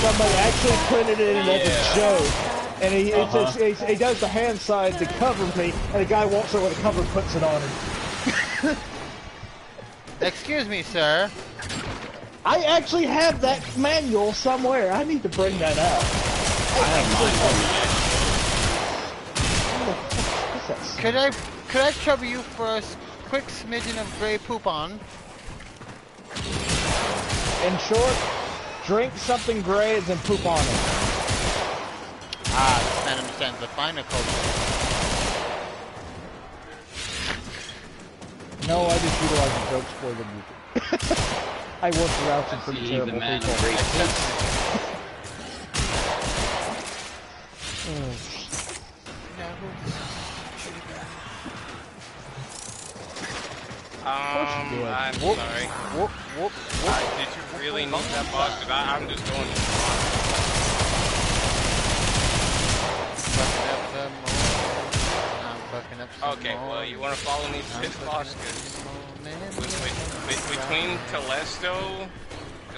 somebody actually printed it in as a joke, and he does the hand sign to cover me, and the guy walks over with the cover and puts it on him. Excuse me, sir. I actually have that manual somewhere. I need to bring that out. I have Could mine. I trouble you for a quick smidgen of gray poop on? In short, drink something gray and then poop on it. Ah, this man understands the finer culture. No, I just utilize the jokes for the movie. I work around some pretty terrible people. I'm sorry. Whoop. Did you really need that box? Because I'm just going to Okay, well, you want to follow me to this boss? Between Telesto,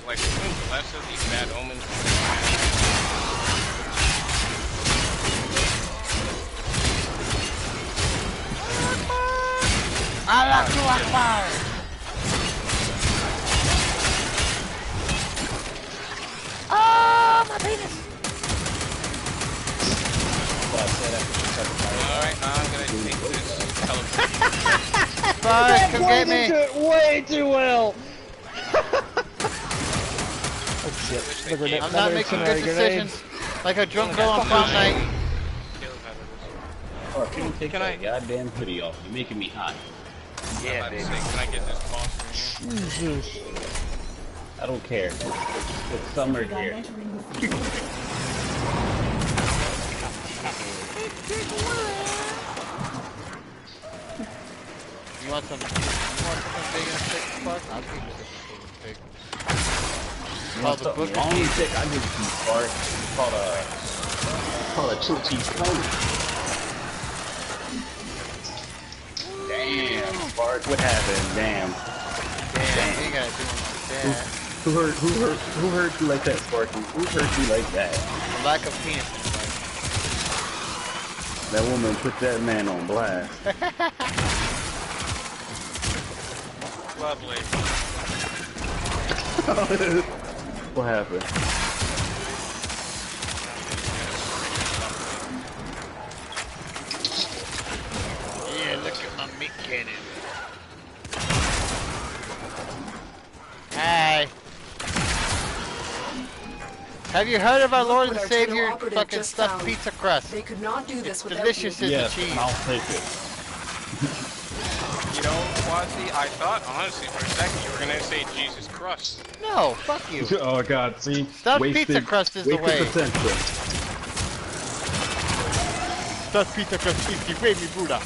like between Telesto, these bad omens. Allahu Akbar! Oh, my penis! Alright, now I'm gonna take this teleportation. Bye, come get me! Into it way too well! Oh shit. I'm not making good decisions like a drunk girl on prom night. Oh, take that goddamn hoodie off. You're making me hot. Yeah, baby. Can I get this boss from here? Jesus. I don't care. It's summer here. You want something big and thick, Spark? I'll give you something big. You want something long and thick? I'll give you some Spark. It's called a chili cheese pony. Damn, Spark, what happened? Damn. Damn, you gotta do that. Who hurt you like that, Sparky? Who hurt you like that? The lack of penis in your life. That woman put that man on blast. Lovely. What happened? Yeah, look at my meat cannon. Hi. Have you heard of our Lord and Savior fucking stuffed pizza crust? They could not do this without delicious as the cheese. I'll take it. You know, Quasi, I thought, honestly, for a second you were going to say Jesus Christ. No, fuck you. Oh god, see? Stuffed pizza crust is the way. Stuffed pizza crust is the way, mi Buddha.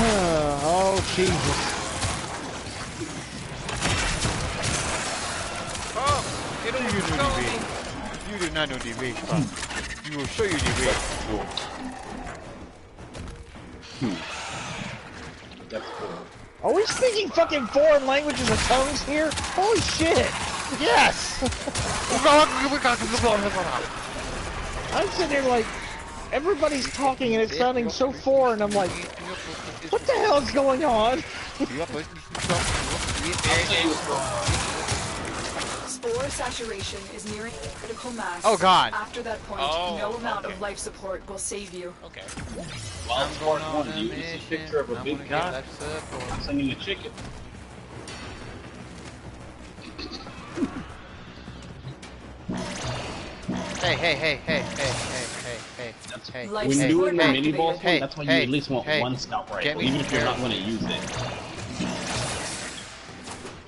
Oh, Jesus. Oh, you don't You know know me. the way. You do not know the way, Spock. You will show you the way. That's cool. Are we speaking fucking foreign languages or tongues here? Holy shit! Yes! I'm sitting here like, everybody's talking and it's sounding so foreign. I'm like, what the hell is going on? Spore saturation is nearing critical mass. Oh god. After that point, no amount of life support will save you. Okay. Well, I'm going on you. This is a picture of a big guy. I'm sending a chicken. Hey. When you're doing the mini boss one, that's why you at least want one scout rifle, even if you're not going to use it.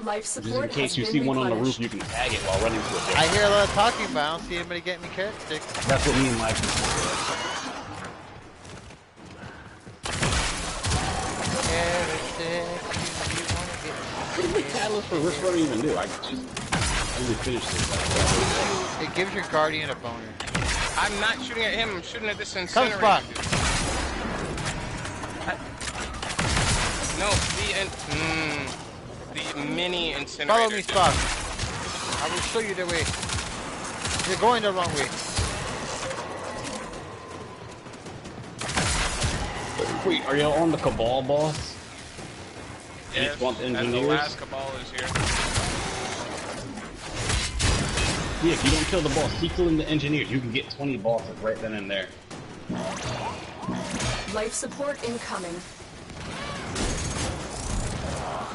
Life Just support in case you see one on the roof, you can tag it while running to it. I hear a lot of talking, but I don't see anybody getting me carrot sticks. That's what me and Mike do. Carrot sticks, you wanna get What does the catalyst for this run even do? I really finished this. It gives your guardian a boner. I'm not shooting at him, I'm shooting at this Come incinerator. Spock. No, the mini incinerator. Follow me, Spock. I will show you the way. You're going the wrong way. Wait, are y'all on the Cabal boss? Yes, Each want and the engineers? last cabal is here. Yeah, if you don't kill the boss, keep killing the engineers. You can get 20 bosses right then and there. Life support incoming.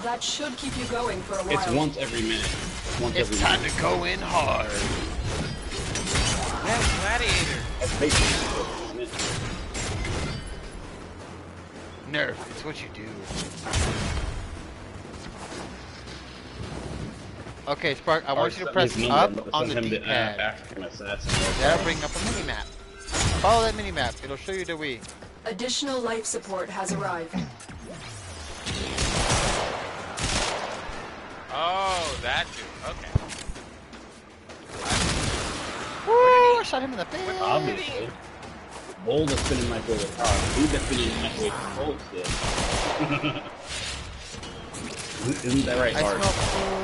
That should keep you going for a while. It's once every minute. It's time to go in hard. Yeah, gladiator. That's basically it. Nerf, it's what you do. Okay, Spark, I want you to press up on the D-pad. That'll bring up a mini-map. Follow that mini-map. It'll show you the way. Additional life support has arrived. Oh, that dude. Okay. Woo! I shot him in the face. Obviously. Bold is spinning my way with power. He's spinning my way with Bold still. Isn't that right, I Art? smell food.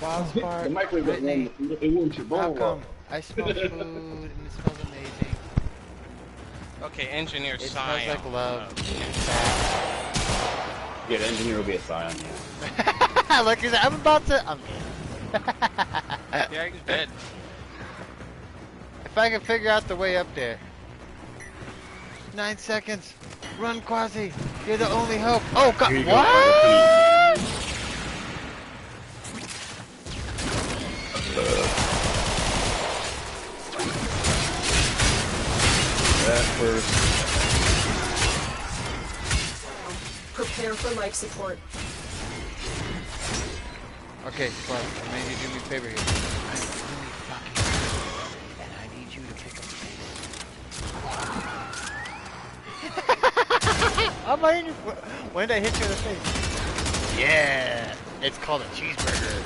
Wild Spark. The microwave doesn't warm the food up. It warms your How bowl come? up. I smell food and it smells amazing. Okay, engineer It Scion. smells like love. Yeah, the engineer will be a Scion, yeah. Look, he's like, I'm about to. Yeah, he's dead. If I can figure out the way up there. 9 seconds. Run, Quasi. You're the only hope. Oh, God. Here you go, What? That first. Prepare for life support. Okay, Spark, I need you to do me a favor here. I'm really fucking hurt, and I need you to pick up the pace. I'm in your foot. When did I hit you in the face? Yeah, it's called a cheeseburger.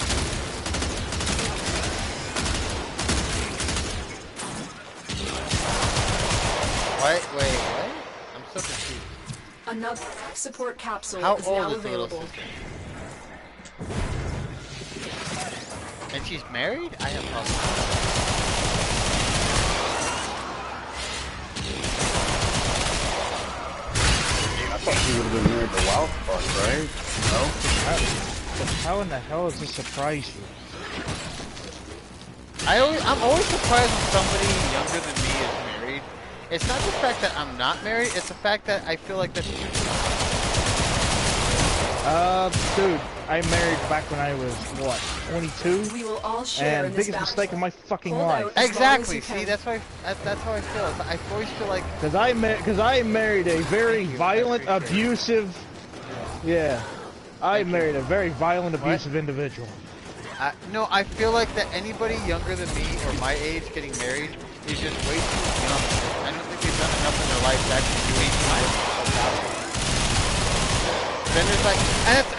Wait, what? I'm so confused. Another support capsule How is old now is the little available. sister? And she's married? I have problems. I thought she would have been married to Wild Spark, right? No? How in the hell does this surprise you? I'm always surprised when somebody younger than me is married. It's not the fact that I'm not married, it's the fact that I feel like that's too soon. Dude, I married back when I was, what, 22? We will all share And in this biggest battle. mistake of my fucking Hold life. out as long Exactly, as you see, can. that's how I feel. I always feel like... Because I married a very Thank you, violent, I appreciate it. abusive... Yeah. I Thank you. married a very violent, What? abusive individual. No, I feel like that anybody younger than me or my age getting married is just way too young. I don't think they've done enough in their life to actually do anything about it. Then there's like,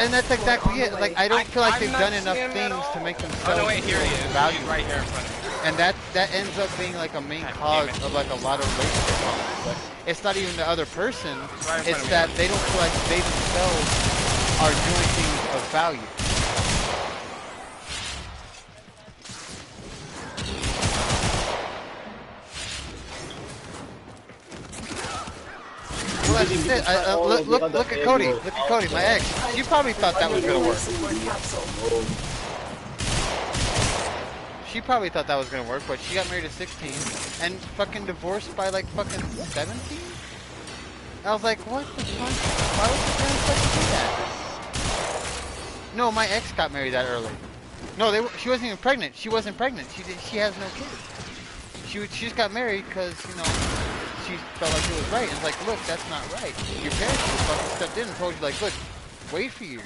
and that's exactly it. Like, I don't feel like they've done enough things to make Oh themselves no, wait, here he is. valuable. He's right here in front of me. And that ends up being like a main God damn cause it. of like a lot of relationship problems. But it's not even the other person. Right in front It's of me. that they don't feel like they themselves are doing things of value. Well, that's just it. Look at Cody. Look at Cody, my ex. She probably thought that was gonna work. Support capsule. She probably thought that was gonna work, but she got married at 16 and fucking divorced by like fucking 17. I was like, what the fuck? Why would your parents let you do that? No, my ex got married that early. No, she wasn't even pregnant. She wasn't pregnant. She has no kids. She just got married because she felt like it was right. And it's like, look, that's not right. Your parents just fucking stepped in and told you, like, look, wait for you.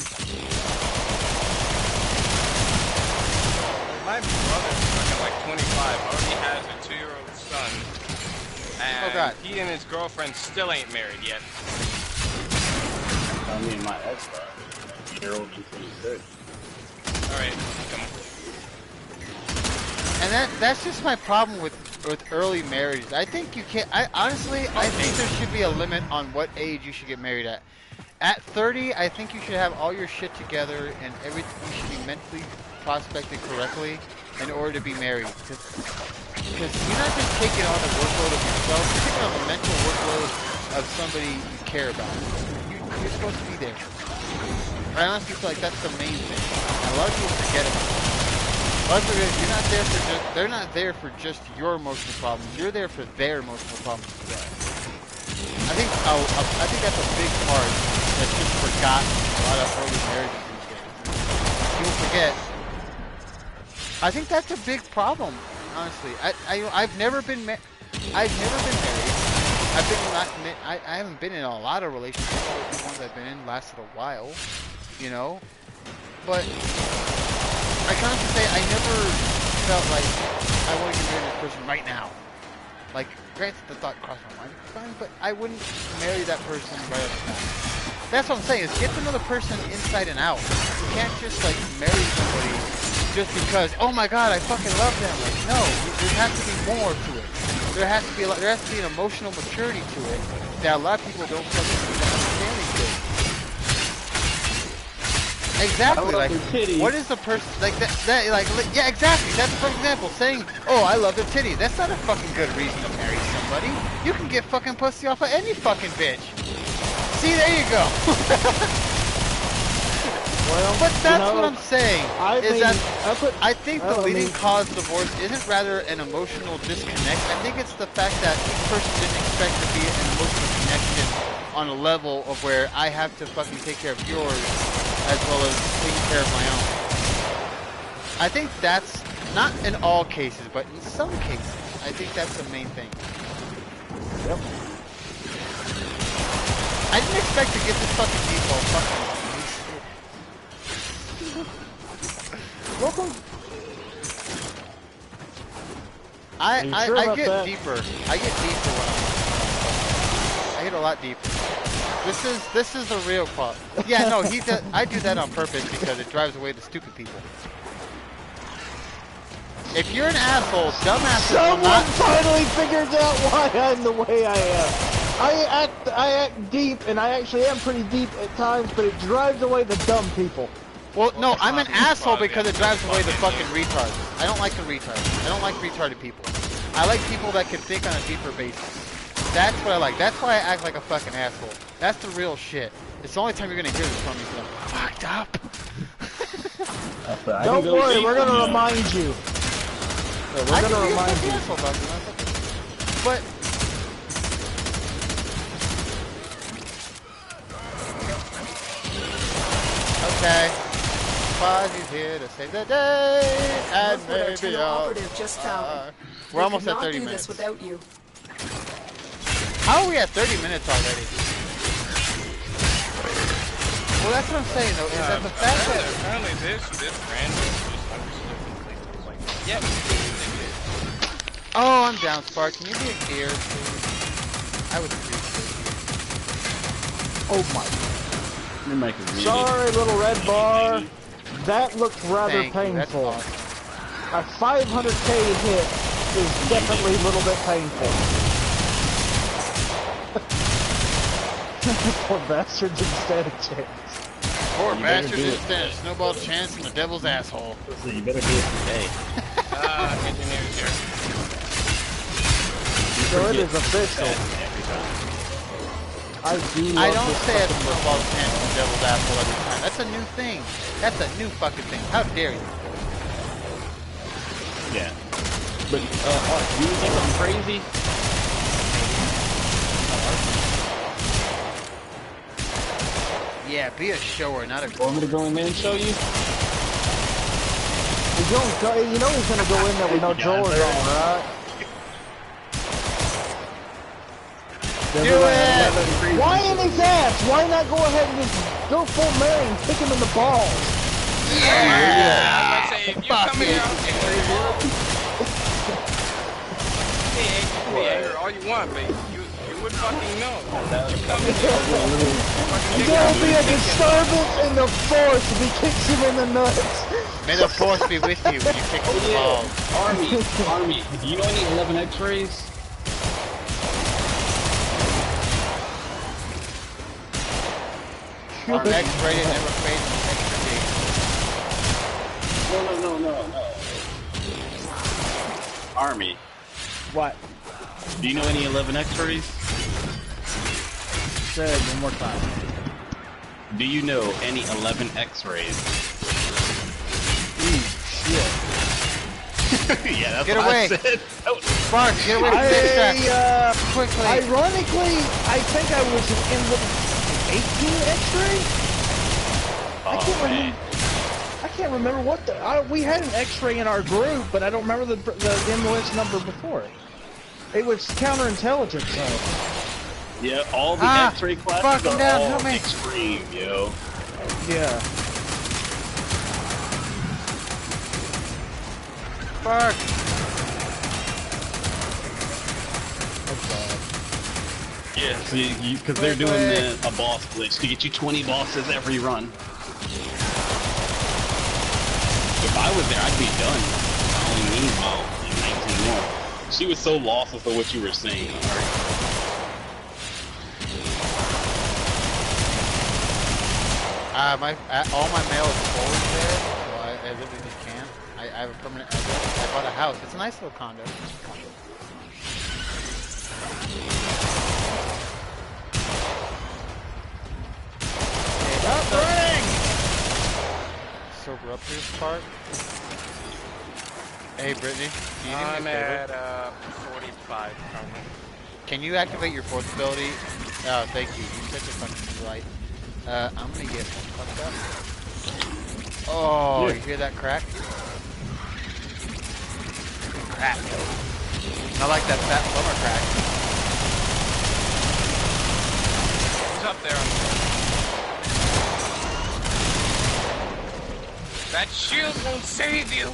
My brother's fucking like 25, already has a 2-year-old son. And Oh, God. he and his girlfriend still ain't married yet. I mean, my ex, Harold, she's 26. Alright, come And that's just my problem with early marriages. I think you can't. I honestly think there should be a limit on what age you should get married at. At 30, I think you should have all your shit together and everything. You should be mentally prospected correctly in order to be married. Because you're not just taking on the workload of yourself, you're taking on the mental workload of somebody you care about. You're supposed to be there. I honestly feel like that's the main thing. A lot of people forget about it. A lot of people, you're not there for just, they're not there for just your emotional problems. You're there for their emotional problems as well. I think that's a big part that's just forgotten in a lot of early marriages these days. People forget. I think that's a big problem. Honestly, I've never been married. I haven't been in a lot of relationships. The ones I've been in lasted a while, you know. But I can honestly say I never felt like I want to get married to this person right now. Like, granted, the thought crossed my mind, fine, but I wouldn't marry that person right off the bat. That's what I'm saying, is get to know the person inside and out. You can't just, like, marry somebody just because, oh my god, I fucking love them. Like, no, there has to be more to it. There has to be an emotional maturity to it that a lot of people don't fucking understand these days. Exactly, like, what is the person, like, yeah, exactly, that's a perfect example, saying, oh, I love their titties, that's not a fucking good reason to marry somebody. You can get fucking pussy off of any fucking bitch. See, there you go. Well, but that's what I'm saying, I think the leading cause of divorce isn't rather an emotional disconnect. I think it's the fact that each person didn't expect to be an emotional connection on a level of where I have to fucking take care of yours as well as taking care of my own. I think that's, not in all cases, but in some cases, I think that's the main thing. Yep. I didn't expect to get this fucking deep while fucking welcome. I get deeper. I get deeper when I get a lot deeper. This is the real part. Yeah, no, I do that on purpose because it drives away the stupid people. If you're an asshole, dumbasses will not. Someone finally figures out why I'm the way I am. I act deep, and I actually am pretty deep at times, but it drives away the dumb people. Well, no, I'm an asshole because it drives away the fucking retards. I don't like the retards. I don't like retarded people. I like people that can think on a deeper basis. That's what I like. That's why I act like a fucking asshole. That's the real shit. It's the only time you're gonna hear this from me, because I'm fucked up. Don't worry, we're gonna remind you. We're gonna remind you. But okay. Fozzy's here to save the day, and maybe we're almost at 30 minutes. Without you. How are we at 30 minutes already? Well, that's what I'm saying, though, is that the fact that apparently this random just like, yeah, oh, I'm down, Spark. Can you be a gear, please? I would appreciate it. Oh my. Sorry, little red bar. That looked rather painful. Awesome. A 500k hit is definitely a little bit painful. Poor bastard didn't stand a chance. Poor bastard didn't stand a snowball chance in the devil's asshole. So you better do it today. engineers here. So it is official. I don't say a snowball chance in the devil's asshole every time. That's a new thing. That's a new fucking thing. How dare you? Yeah. But, do you think I'm crazy? Yeah, be a shower, not a girl. Want me to go in there and show you? You know he's gonna go in there with no drawers on, right? Do it! Why in his ass? Why not go ahead and just go full Mary and kick him in the balls? Yeah! If you come here, hey, all you want, but you would fucking know. There will be a disturbance in the force if he kicks him in the nuts. May the force be with you when you kick the balls. Army, do you know any 11 x-rays? Or X-rated never fades extra No. Army, What? do you know any 11 X-rays? Say it one more time. Do you know any 11 X-rays? Shit. Yeah, that's Get what away. I said. Spark, get away from this track. Quickly. Ironically, I think I was in the 18 X-ray. I can't remember what we had an X-ray in our group, but I don't remember the MOS number before it. It was counterintelligence, though. Yeah, all the X-ray classes are down, all help me. extreme, yo. Yeah. Spark. Yeah. Because they're doing a boss glitch to get you 20 bosses every run. If I was there, I'd be done. I only need about 19 more. She was so lost as to what you were saying. All my mail is forward there, so I literally just can't. I have a permanent address. I bought a house. It's a nice little condo. Stop running! Sober up here, Spark. Hey, Brittany. Can you do me a I'm favor? at 45 currently. Can you activate your fourth ability? Oh, thank you. You're such a fucking delight. I'm gonna get fucked up. Oh, Yeah. you hear that crack? Crack. I like that fat plumber crack. Who's up there on the That shield won't save you!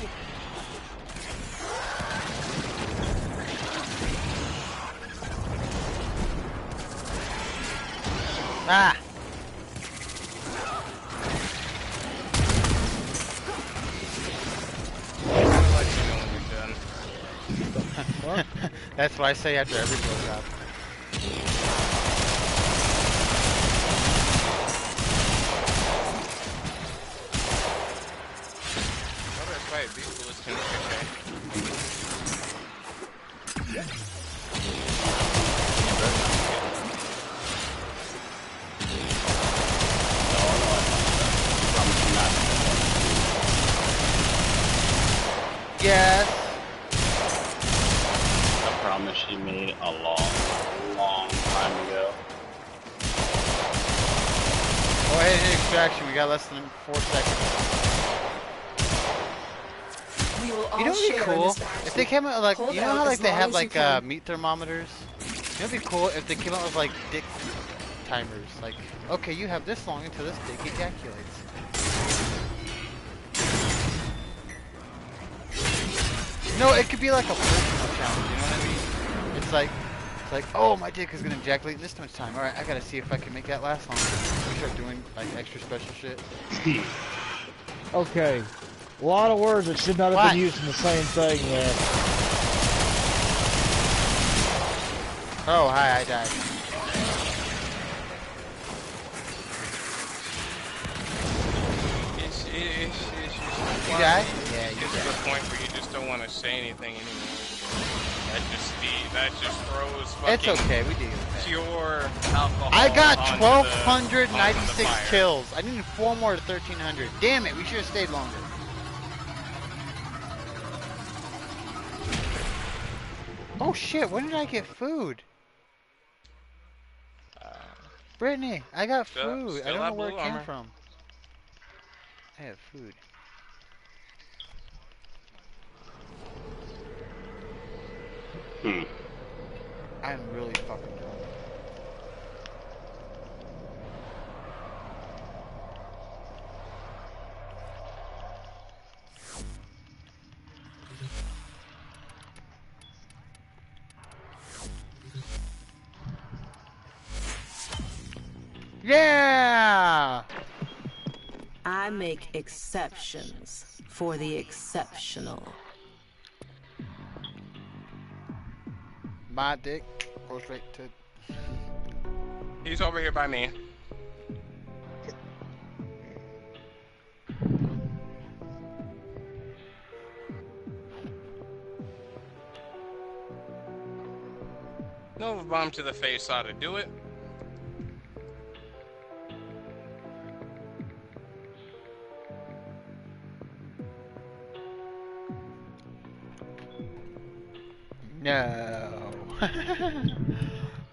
Ah! I'll let you know when you're done. That's what I say after every blowjob. Oh, that's right. These bullets can Yes. I promise she made a long time ago. Go ahead and hit extraction. We got less than 4 seconds. We will all You know what'd be share in cool? this battle. If they came out like, Hold you know out how as like they long have as like you can. meat thermometers? You know what'd be cool if they came out with like dick timers. Like, okay, you have this long until this dick ejaculates. No, it could be like a personal challenge, you know what I mean? It's like, oh, my dick is gonna ejaculate in this much time. Alright, I gotta see if I can make that last longer. We start doing like extra special shit. Okay. A lot of words that should not have been used in the same thing there. Oh, hi, I died. You died? Yeah, you It's to died. the point where you just don't want to say anything anymore. That just throws fucking It's okay, we do. pure alcohol. I got onto 1,296 the fire. kills. I needed 4 more to 1,300. Damn it, we should have stayed longer. Oh shit, when did I get food? Brittany, I got food. I still don't know have where it blue came armor. from. I have food. I'm really fucking drunk. Yeah! I make exceptions for the exceptional. My dick goes straight to... He's over here by me. Nova bomb to the face ought to do it. No.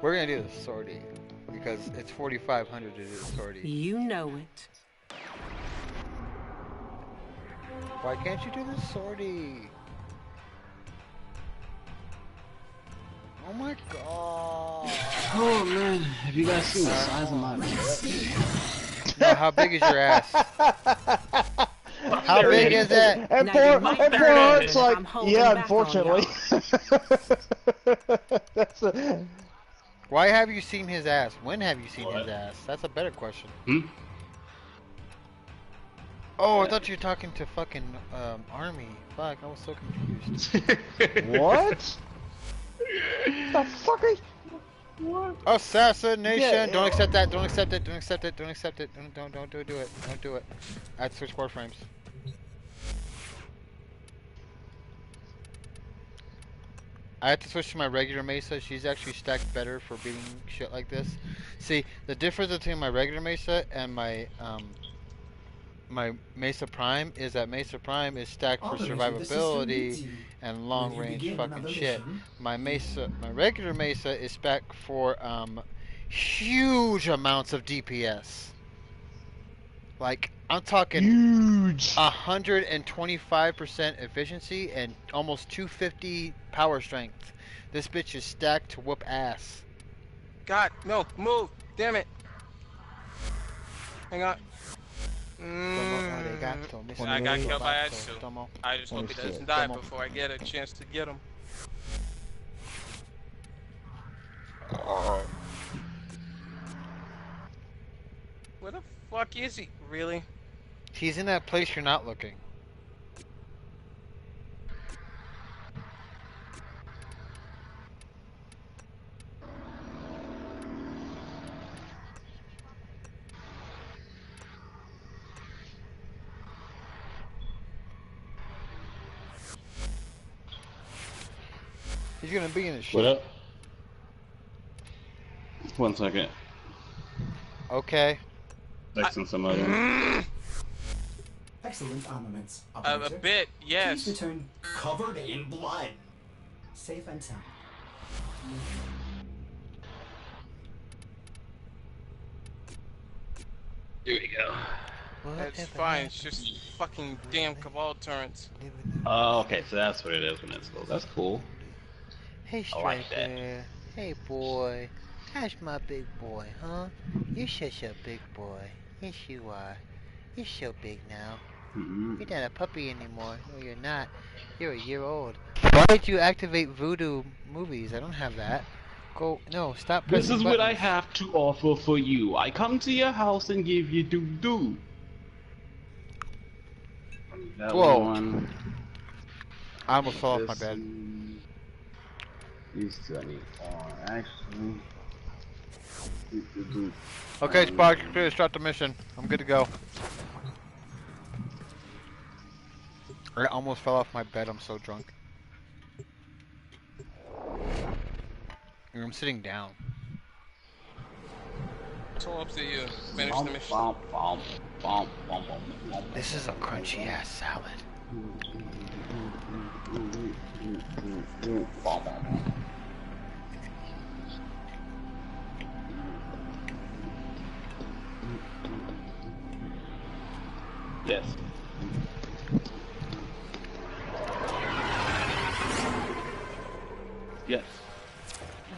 We're gonna do the sortie because it's 4,500 to do the sortie. You know it. Why can't you do the sortie? Oh my god. Oh man, have you guys seen the size of my No, how big is your ass? How big is it? And Now poor, you might and be poor right, Art's but like, I'm holding yeah, back on unfortunately. That's a, Why have you seen his ass? When have you seen his What? ass? That's a better question. Hmm? Oh, I thought you were talking to fucking Army. Fuck, I was so confused. what? The fuck are you? What? Assassination! Yeah, Don't accept that. Don't accept it. Don't accept it. Don't accept it. Don't do it. Don't do it. I had to switch board frames. I had to switch to my regular Mesa. She's actually stacked better for beating shit like this. See, the difference between my regular Mesa and my Mesa Prime is that Mesa Prime is stacked for survivability and long range fucking shit. My regular Mesa is stacked for huge amounts of DPS. Like, I'm talking Huge. 125% efficiency and almost 250 power strength. This bitch is stacked to whoop ass. God, no, move. Damn it. Hang on. I got killed by Atsu. I just hope he doesn't die before I get a chance to get him. Where the fuck is he? Really? He's in that place you're not looking. He's gonna be in his shit. What up? 1 second. Okay. Texting somebody. Excellent armaments. A bit, yes. Please return covered in blood. Safe and sound. Here we go. It's fine, it's just fucking damn Cabal turrets. Oh, okay, so that's what it is when it's cool. That's cool. Hey, I Striker. like that. Hey, boy. How's my big boy, huh? You're such a big boy. Yes, you are. You're so big now. You're not a puppy anymore. No, you're not. You're a year old. Why did you activate Voodoo movies? I don't have that. Go. No, stop pressing This is what I buttons. have to offer for you. I come to your house and give you doo-doo. That Whoa. one. I almost fell off my This bed. one. These two I need on, actually. Okay, Spark, you're clear to start the mission. I'm good to go. I almost fell off my bed. I'm so drunk. And I'm sitting down. It's all up to you. Finish the mission. This is a crunchy ass salad. Yes. Yes.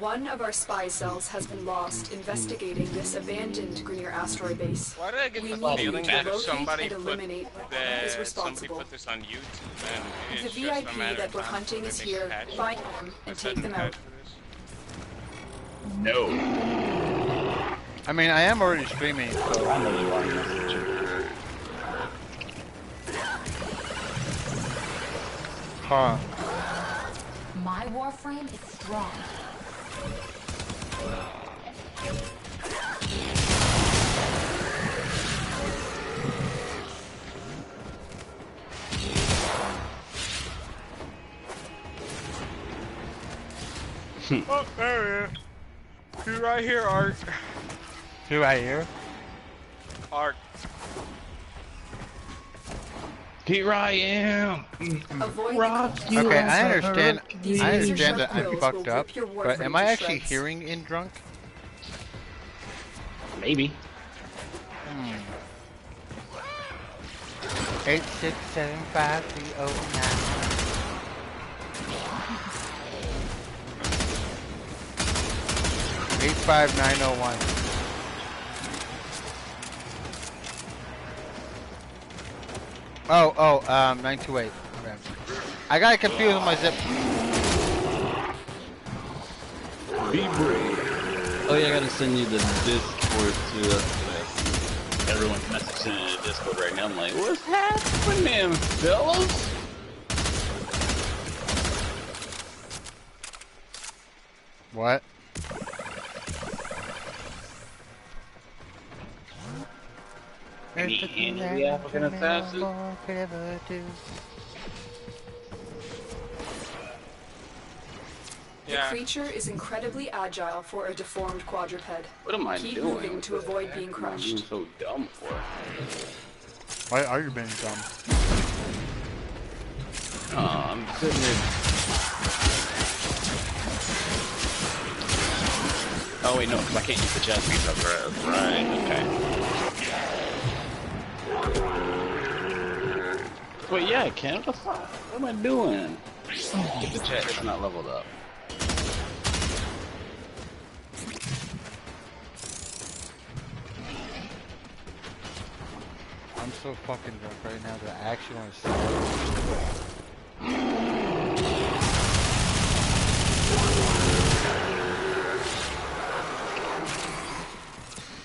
One of our spy cells has been lost investigating this abandoned Greener asteroid base. Why did I get We the need feeling to that locate somebody and put eliminate whoever is responsible. this on YouTube and The it's just a VIP matter that of we're time hunting before is they make a here. patch? Find them and A take sudden them patch out. for this? No. I mean, I am already streaming, so. I know you are messenger. Huh. My warframe is strong. Oh, there he is. You right here, Art. Who I hear? Art. Here I am. Avoid Rock the you Okay, like I a understand. These I laser understand sharp that I'm quills fucked will up, rip your but Warframe am I to actually shreds. hearing in drunk? Maybe. 8675309. 85901. Oh, 928. Okay. I got it confused with my zip. Be brave. Oh yeah, I gotta send you the Discord to everyone's messaging in the Discord right now. I'm like, what's happening, fellas? What? Any African assassin? The Yeah. creature is incredibly agile for a deformed quadruped. What am I Keep doing? moving to avoid being What am I being crushed. so dumb for? Why are you being dumb? Oh, I'm sitting there. Oh wait, no, because I can't use the chest piece up. Right, okay. Wait, yeah, I can. What the fuck? What am I doing? Get the chest, it's not leveled up. I'm so fucking drunk right now that I actually want to stop.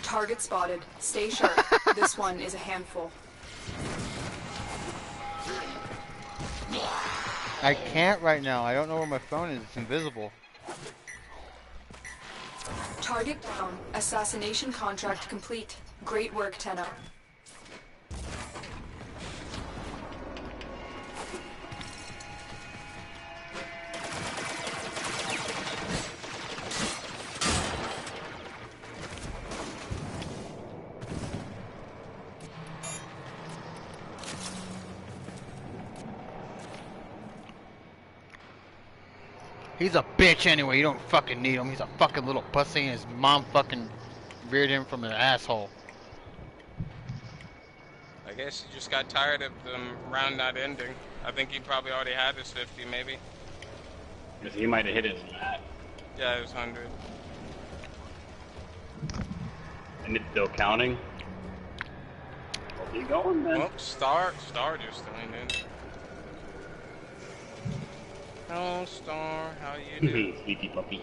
Target spotted. Stay sharp. This one is a handful. I can't right now. I don't know where my phone is. It's invisible. Target down. Assassination contract complete. Great work, Tenno. He's a bitch anyway. You don't fucking need him. He's a fucking little pussy and his mom fucking reared him from an asshole. I guess he just got tired of the round not ending. I think he probably already had his 50, maybe. Because he might have hit his lat. Yeah, it was 100. And it's still counting. Well, keep going then. Well, Star just joined in. Hello, Star. How you doing? Sleepy puppy.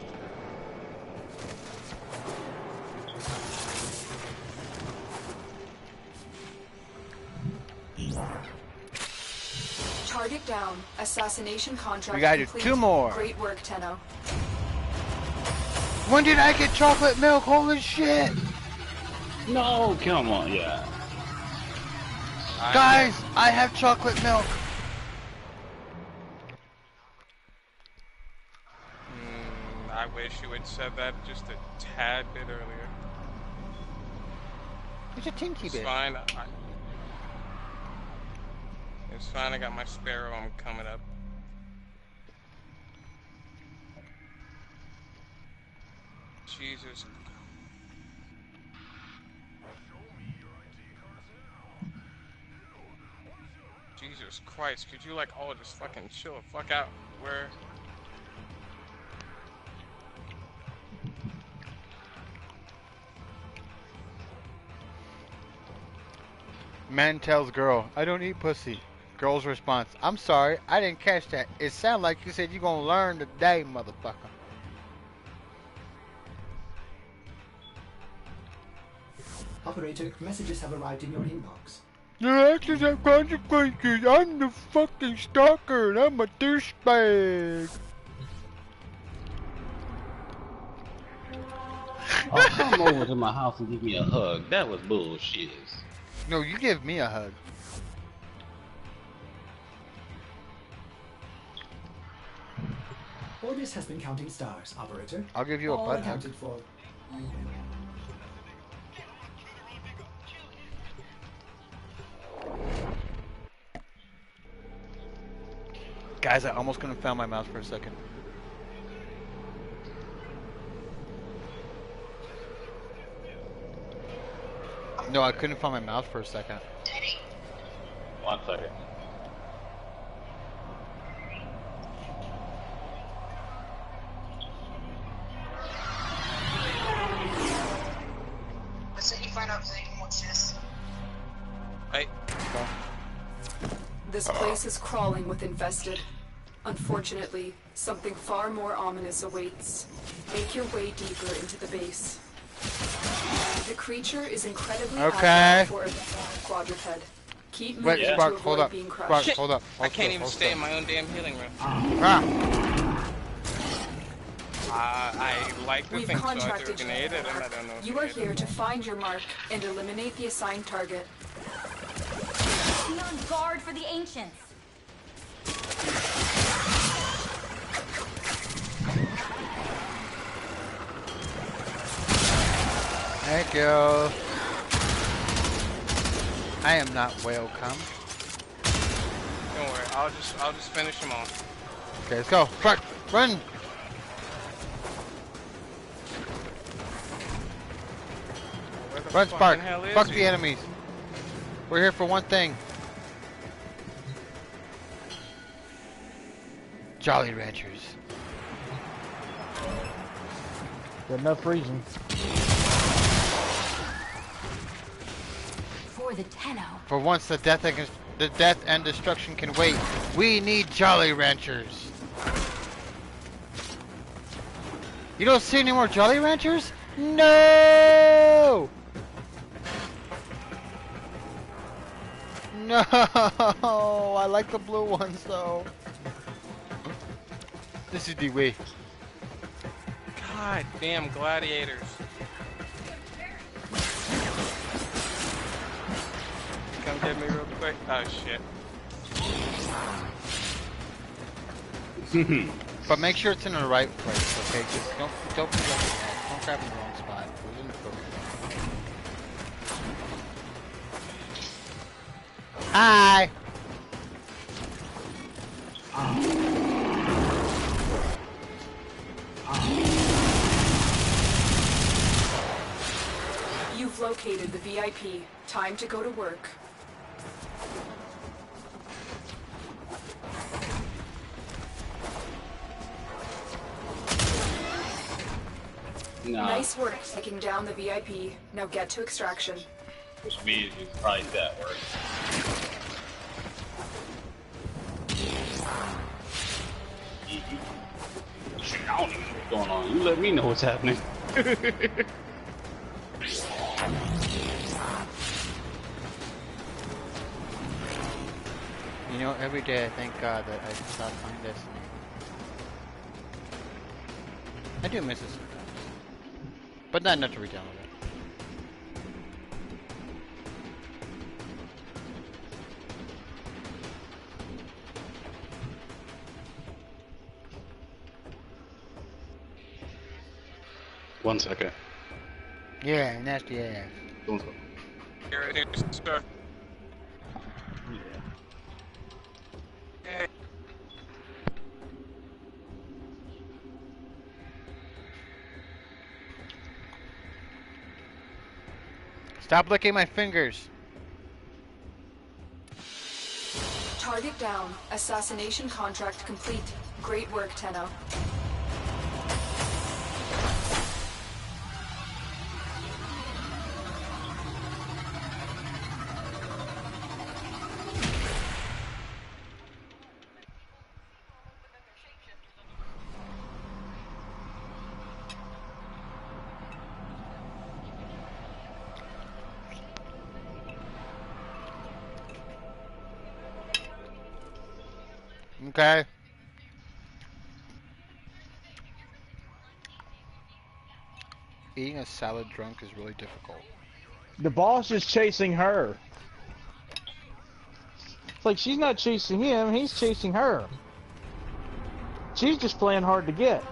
Target down. Assassination contract We gotta do complete. 2 more. Great work, Tenno. When did I get chocolate milk? Holy shit! No, come on, yeah. Guys, I have chocolate milk. I wish you had said that just a tad bit earlier. It's a tinky It's bit. fine. It's fine. I got my sparrow. I'm coming up. Jesus. Jesus Christ, could you like all just fucking chill the fuck out? Where? Man tells girl, I don't eat pussy. Girl's response, I'm sorry, I didn't catch that. It sounded like you said you're gonna learn today, motherfucker. Operator, messages have arrived in your inbox. Your actions have consequences. I'm the fucking stalker and I'm a douchebag. Oh, come over to my house and give me a hug. That was bullshit. No, you give me a hug. Orders has been counting stars, operator. I'll give you a All butt hug. accounted for. Guys, I almost couldn't find my mouse for a second. No, I couldn't find my mouse for a second. 1 second. Let's let you find out so you can watch this. Hey, This place is crawling with infested. Unfortunately, something far more ominous awaits. Make your way deeper into the base. The creature is incredibly agile for a quadruped. Keep moving to Spark, avoid hold up. being Spark, crushed. hold up. I can't even stay in my own damn healing room. I like to We've think so. I threw a contracted grenade at him. I don't know. If You are he hit here him. to find your mark and eliminate the assigned target. Be on guard for the ancients. Thank you. I am not welcome. Don't worry. I'll just finish him off. Okay, let's go. Spark, run! Where the Run, fucking Spark. hell is Fuck he? the enemies. We're here for one thing. Jolly Ranchers. Got enough reason. For the Tenno. For once, the death and destruction can wait. We need Jolly Ranchers. You don't see any more Jolly Ranchers? No! No! I like the blue ones though. This is the way. God damn gladiators. Come get me real quick. Oh shit. But make sure it's in the right place, okay? Just don't grab the wrong spot. We're in the focus. Hi. You've located the VIP. Time to go to work. Nah. Nice work taking down the VIP. Now get to extraction. Which means you probably that work. I don't even know what's going on. You let me know what's happening. You know, every day I thank God that I stopped playing Destiny. I do miss it sometimes. But not enough to re-download it. One second. Yeah, nasty ass. Don't go. Here it is, sir. Stop licking my fingers. Target down. Assassination contract complete. Great work, Tenno. Okay. Eating a salad drunk is really difficult. The boss is chasing her. It's like she's not chasing him, he's chasing her. She's just playing hard to get.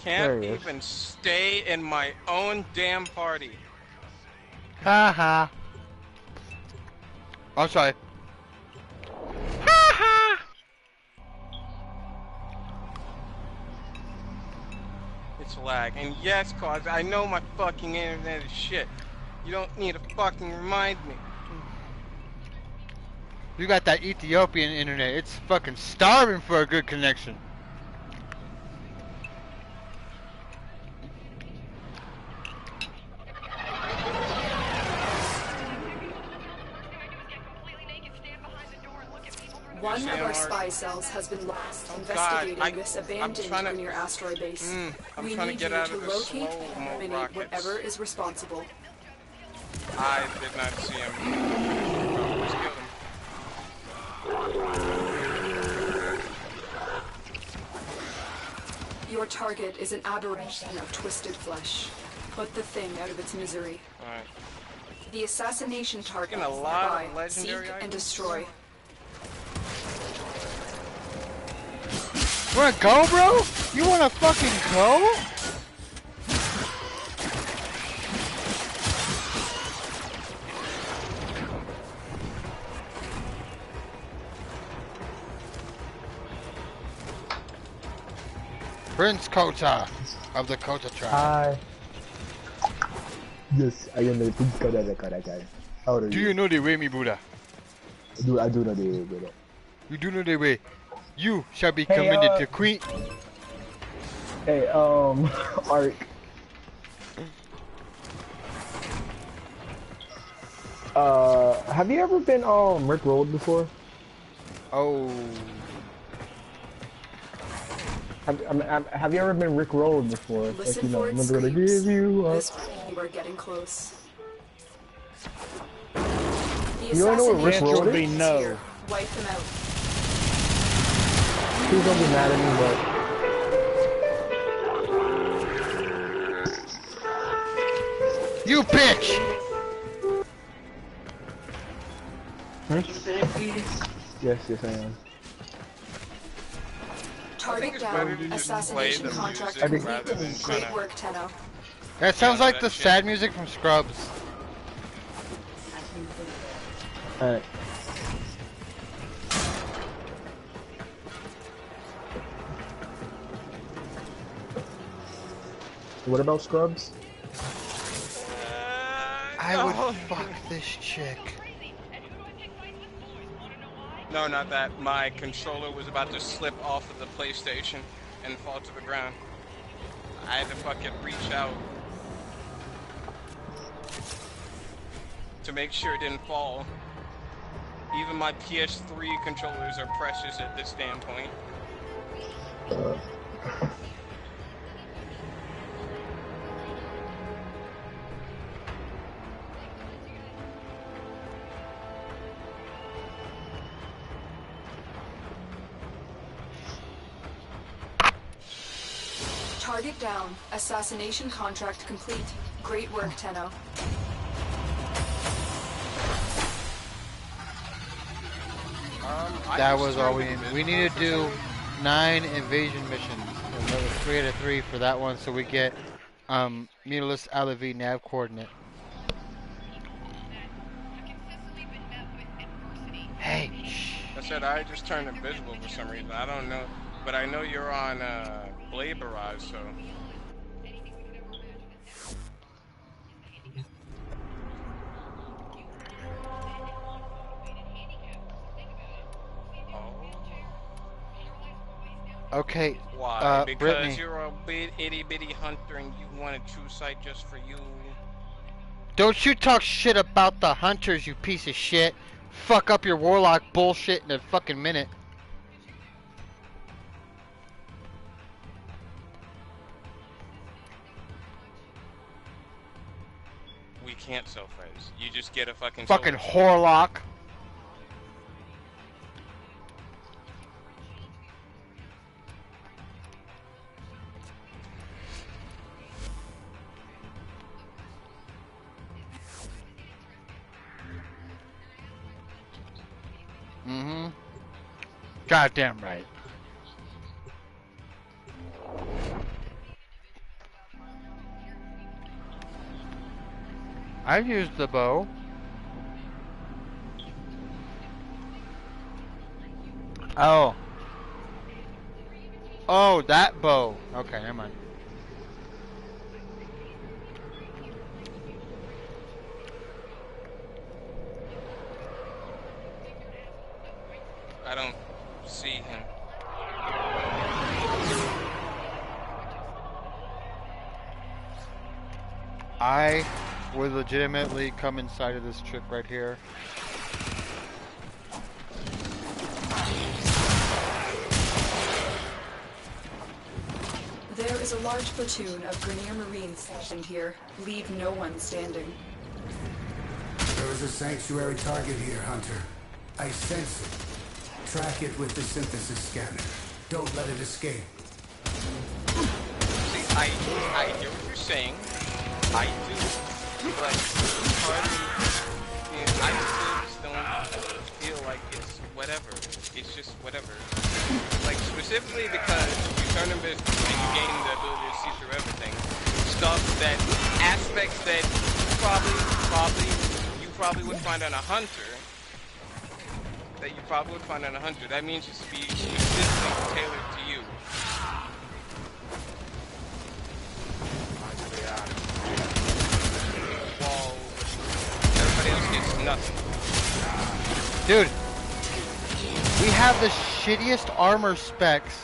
Can't even stay in my own damn party. Haha. I'm sorry. It's lag. And yes, cause I know my fucking internet is shit. You don't need to fucking remind me. You got that Ethiopian internet. It's fucking starving for a good connection. One of our spy cells has been lost investigating this abandoned near asteroid base. We need you to locate and eliminate whatever is responsible. I did not see him. Just killed him. Your target is an aberration of twisted flesh. Put the thing out of its misery. Alright. The assassination target is A lot nearby. of legendary Seek and items. destroy. You wanna go, bro? You wanna fucking go? Prince Kota of the Kota tribe. Hi. Yes, I am the Prince Kota of the Kota tribe. How are you? Do you know the way, me Buddha? I do know the way, brother. You do know the way. You shall be commended to Queen. Hey, Ark. Have you ever been Rick Rolled before? Oh. Have you ever been Rick Rolled before? Listen like, you know, for its I'm gonna screams. give you up. This you are getting close. The You don't know what Rick assassination Rolled target is? is No. here. Wipe them out. Please don't be mad at me, but You bitch! yes, I am. Target it's better to down. just Assassination play the contract music complete. rather than Great tryna- work, Tenno. That sounds Yeah, like that the shit. sad music from Scrubs. Alright. What about Scrubs? I would fuck this chick. No, not that. My controller was about to slip off of the PlayStation and fall to the ground. I had to fucking reach out to make sure it didn't fall. Even my PS3 controllers are precious at this standpoint. Target down. Assassination contract complete. Great work, Tenno. That was all we needed. We need to do 9 invasion missions. And that was 3 out of 3 for that one, so we get Mutalis's LV nav coordinate. Hey, shh. I said I just turned invisible for some reason. I don't know, but I know you're on Blade Barrage, so. Okay, Why? Because Brittany. you're a itty bitty hunter and you want a true sight just for you. Don't you talk shit about the hunters, you piece of shit. Fuck up your warlock bullshit in a fucking minute. We can't sell friends. You just get a fucking Fucking soul. Horlock. Mm-hmm. Goddamn right. I've used the bow. Oh. Oh, that bow. Okay, never mind. I don't see him. I would legitimately come inside of this trip right here. There is a large platoon of Grenier Marines stationed here. Leave no one standing. There is a sanctuary target here, Hunter. I sense it. Track it with the synthesis scanner. Don't let it escape. See, I hear what you're saying. I do. But part of me, I still don't feel like it's whatever. It's just whatever. Like, specifically because you turn in business and you gain the ability to see through everything. Stuff that, aspects that you probably would find on a hunter. That means it's to be specifically tailored to you. While everybody else gets nothing. Dude, we have the shittiest armor specs.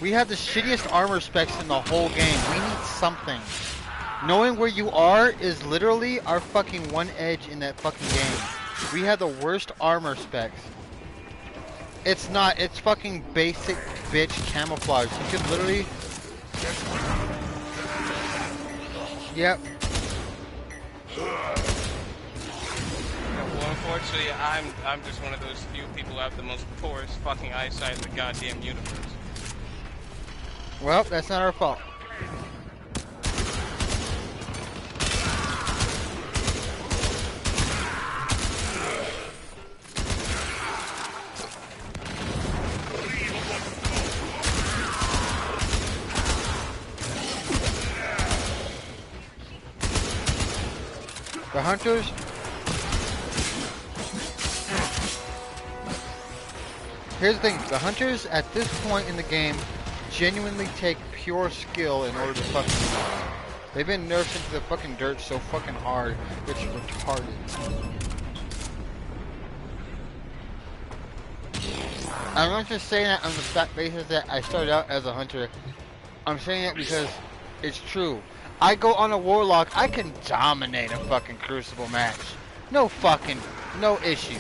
We have the shittiest armor specs in the whole game. We need something. Knowing where you are is literally our fucking one edge in that fucking game. We have the worst armor specs. It's not, it's fucking basic bitch camouflage. You can literally... Yep. Well, unfortunately, I'm just one of those few people who have the most poorest fucking eyesight in the goddamn universe. Well, that's not our fault. The hunters... Here's the thing, the hunters at this point in the game genuinely take pure skill in order to fucking win. They've been nerfed into the fucking dirt so fucking hard, it's retarded. I'm not just saying that on the fact basis that I started out as a hunter. I'm saying that because it's true. I go on a warlock, I can dominate a fucking crucible match. No issues.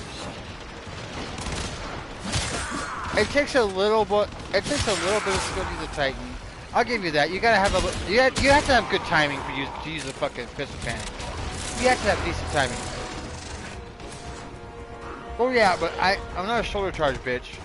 It takes a little bit of skill to use a Titan. I'll give you that. You gotta have you have to have good timing for to use the fucking pistol cannon. You have to have decent timing. Oh yeah, but I'm not a shoulder charge bitch.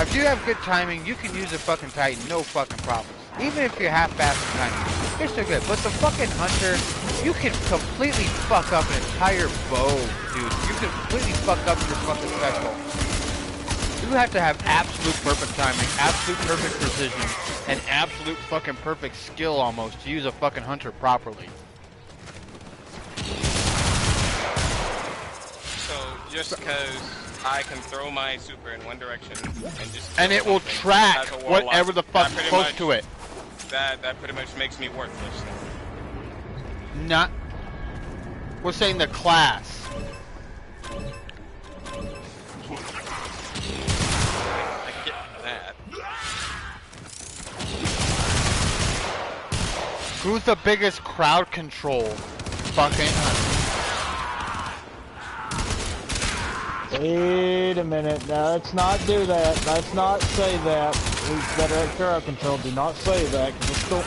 If you have good timing, you can use a fucking Titan, no fucking problems. Even if you're half-assed timing, you're still good. But the fucking hunter, you can completely fuck up an entire bow, dude. You can completely fuck up your fucking special. You have to have absolute perfect timing, absolute perfect precision, and absolute fucking perfect skill almost to use a fucking hunter properly. So just because I can throw my super in one direction and it will track whatever the fuck's close to it. That pretty much makes me worthless. Not. We're saying the class. I get that. Who's the biggest crowd control? Fucking. Wait a minute. No, let's not do that. Let's not say that. Who's better at crowd control? Do not say that, because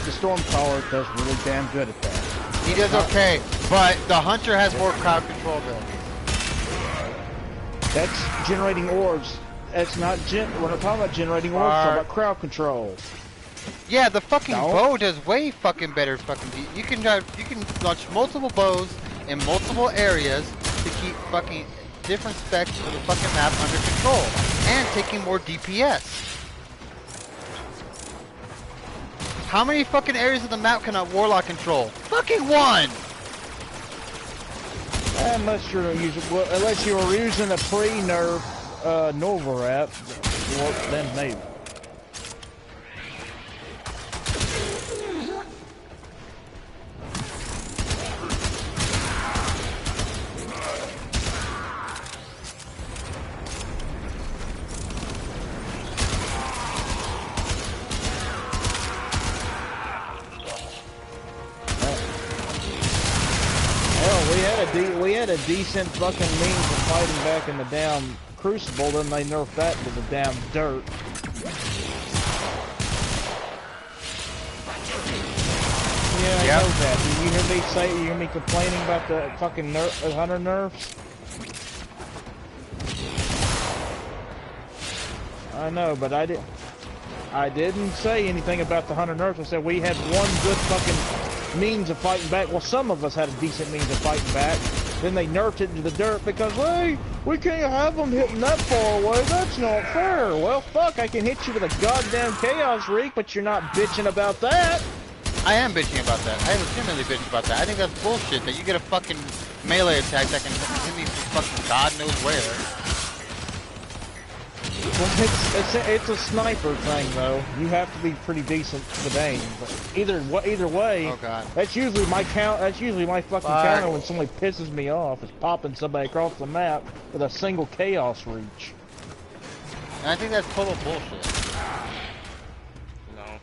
the Stormcaller does really damn good at that. He does okay, but the Hunter has more crowd control ability. That's generating orbs. That's not we're not talking about generating orbs, we're talking about crowd control. Yeah, the fucking No. bow does way fucking better. You can launch multiple bows in multiple areas to keep fucking different specs of the fucking map under control and taking more DPS. How many fucking areas of the map can a warlock control? Fucking one. Unless you're using, well, unless you were using a pre-nerf Nova wrap, well, then maybe. We had a decent fucking means of fighting back in the damn Crucible, then they nerfed that to the damn dirt. Yeah, I know that. You hear me say, you hear me complaining about the fucking hunter nerfs? I know, but I didn't say anything about the hunter nerfs. I said we had one good fucking means of fighting back. Well, some of us had a decent means of fighting back. Then they nerfed it into the dirt because, hey, we can't have them hitting that far away. That's not fair. Well, fuck, I can hit you with a goddamn Chaos Reek, but you're not bitching about that. I am bitching about that. I legitimately bitch about that. I think that's bullshit that you get a fucking melee attack that can hit me from fucking God knows where. Well, it's a sniper thing though. You have to be pretty decent with aim. But either way, oh god, that's usually my count. That's usually my fucking counter when somebody pisses me off. Is popping somebody across the map with a single Chaos Reach. And I think that's total bullshit. No,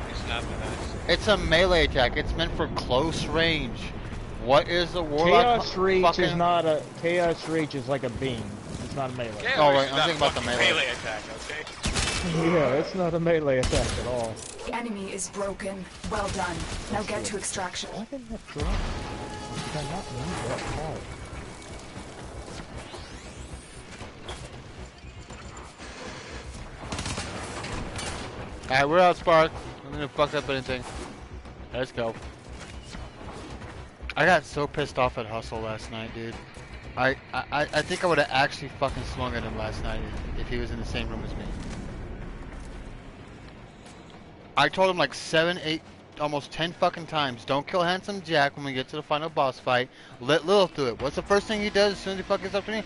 it's not that. It's a melee attack. It's meant for close range. What is the warlock? Chaos Reach is not a Chaos Reach. Is like a beam. It's not a melee. Yeah, oh right, I'm thinking about the melee attack. Okay. Yeah, it's not a melee attack at all. The enemy is broken. Well done. Now get to extraction. Why didn't that drop? Did I not move that far? Alright, we're out, Spark. I'm gonna fuck up anything. Let's go. I got so pissed off at Hustle last night, dude. I think I would have actually fucking swung at him last night if he was in the same room as me. I told him like 7, 8, almost 10 fucking times, don't kill Handsome Jack when we get to the final boss fight. Let Lilith do it. What's the first thing he does as soon as he fucking gets up to me?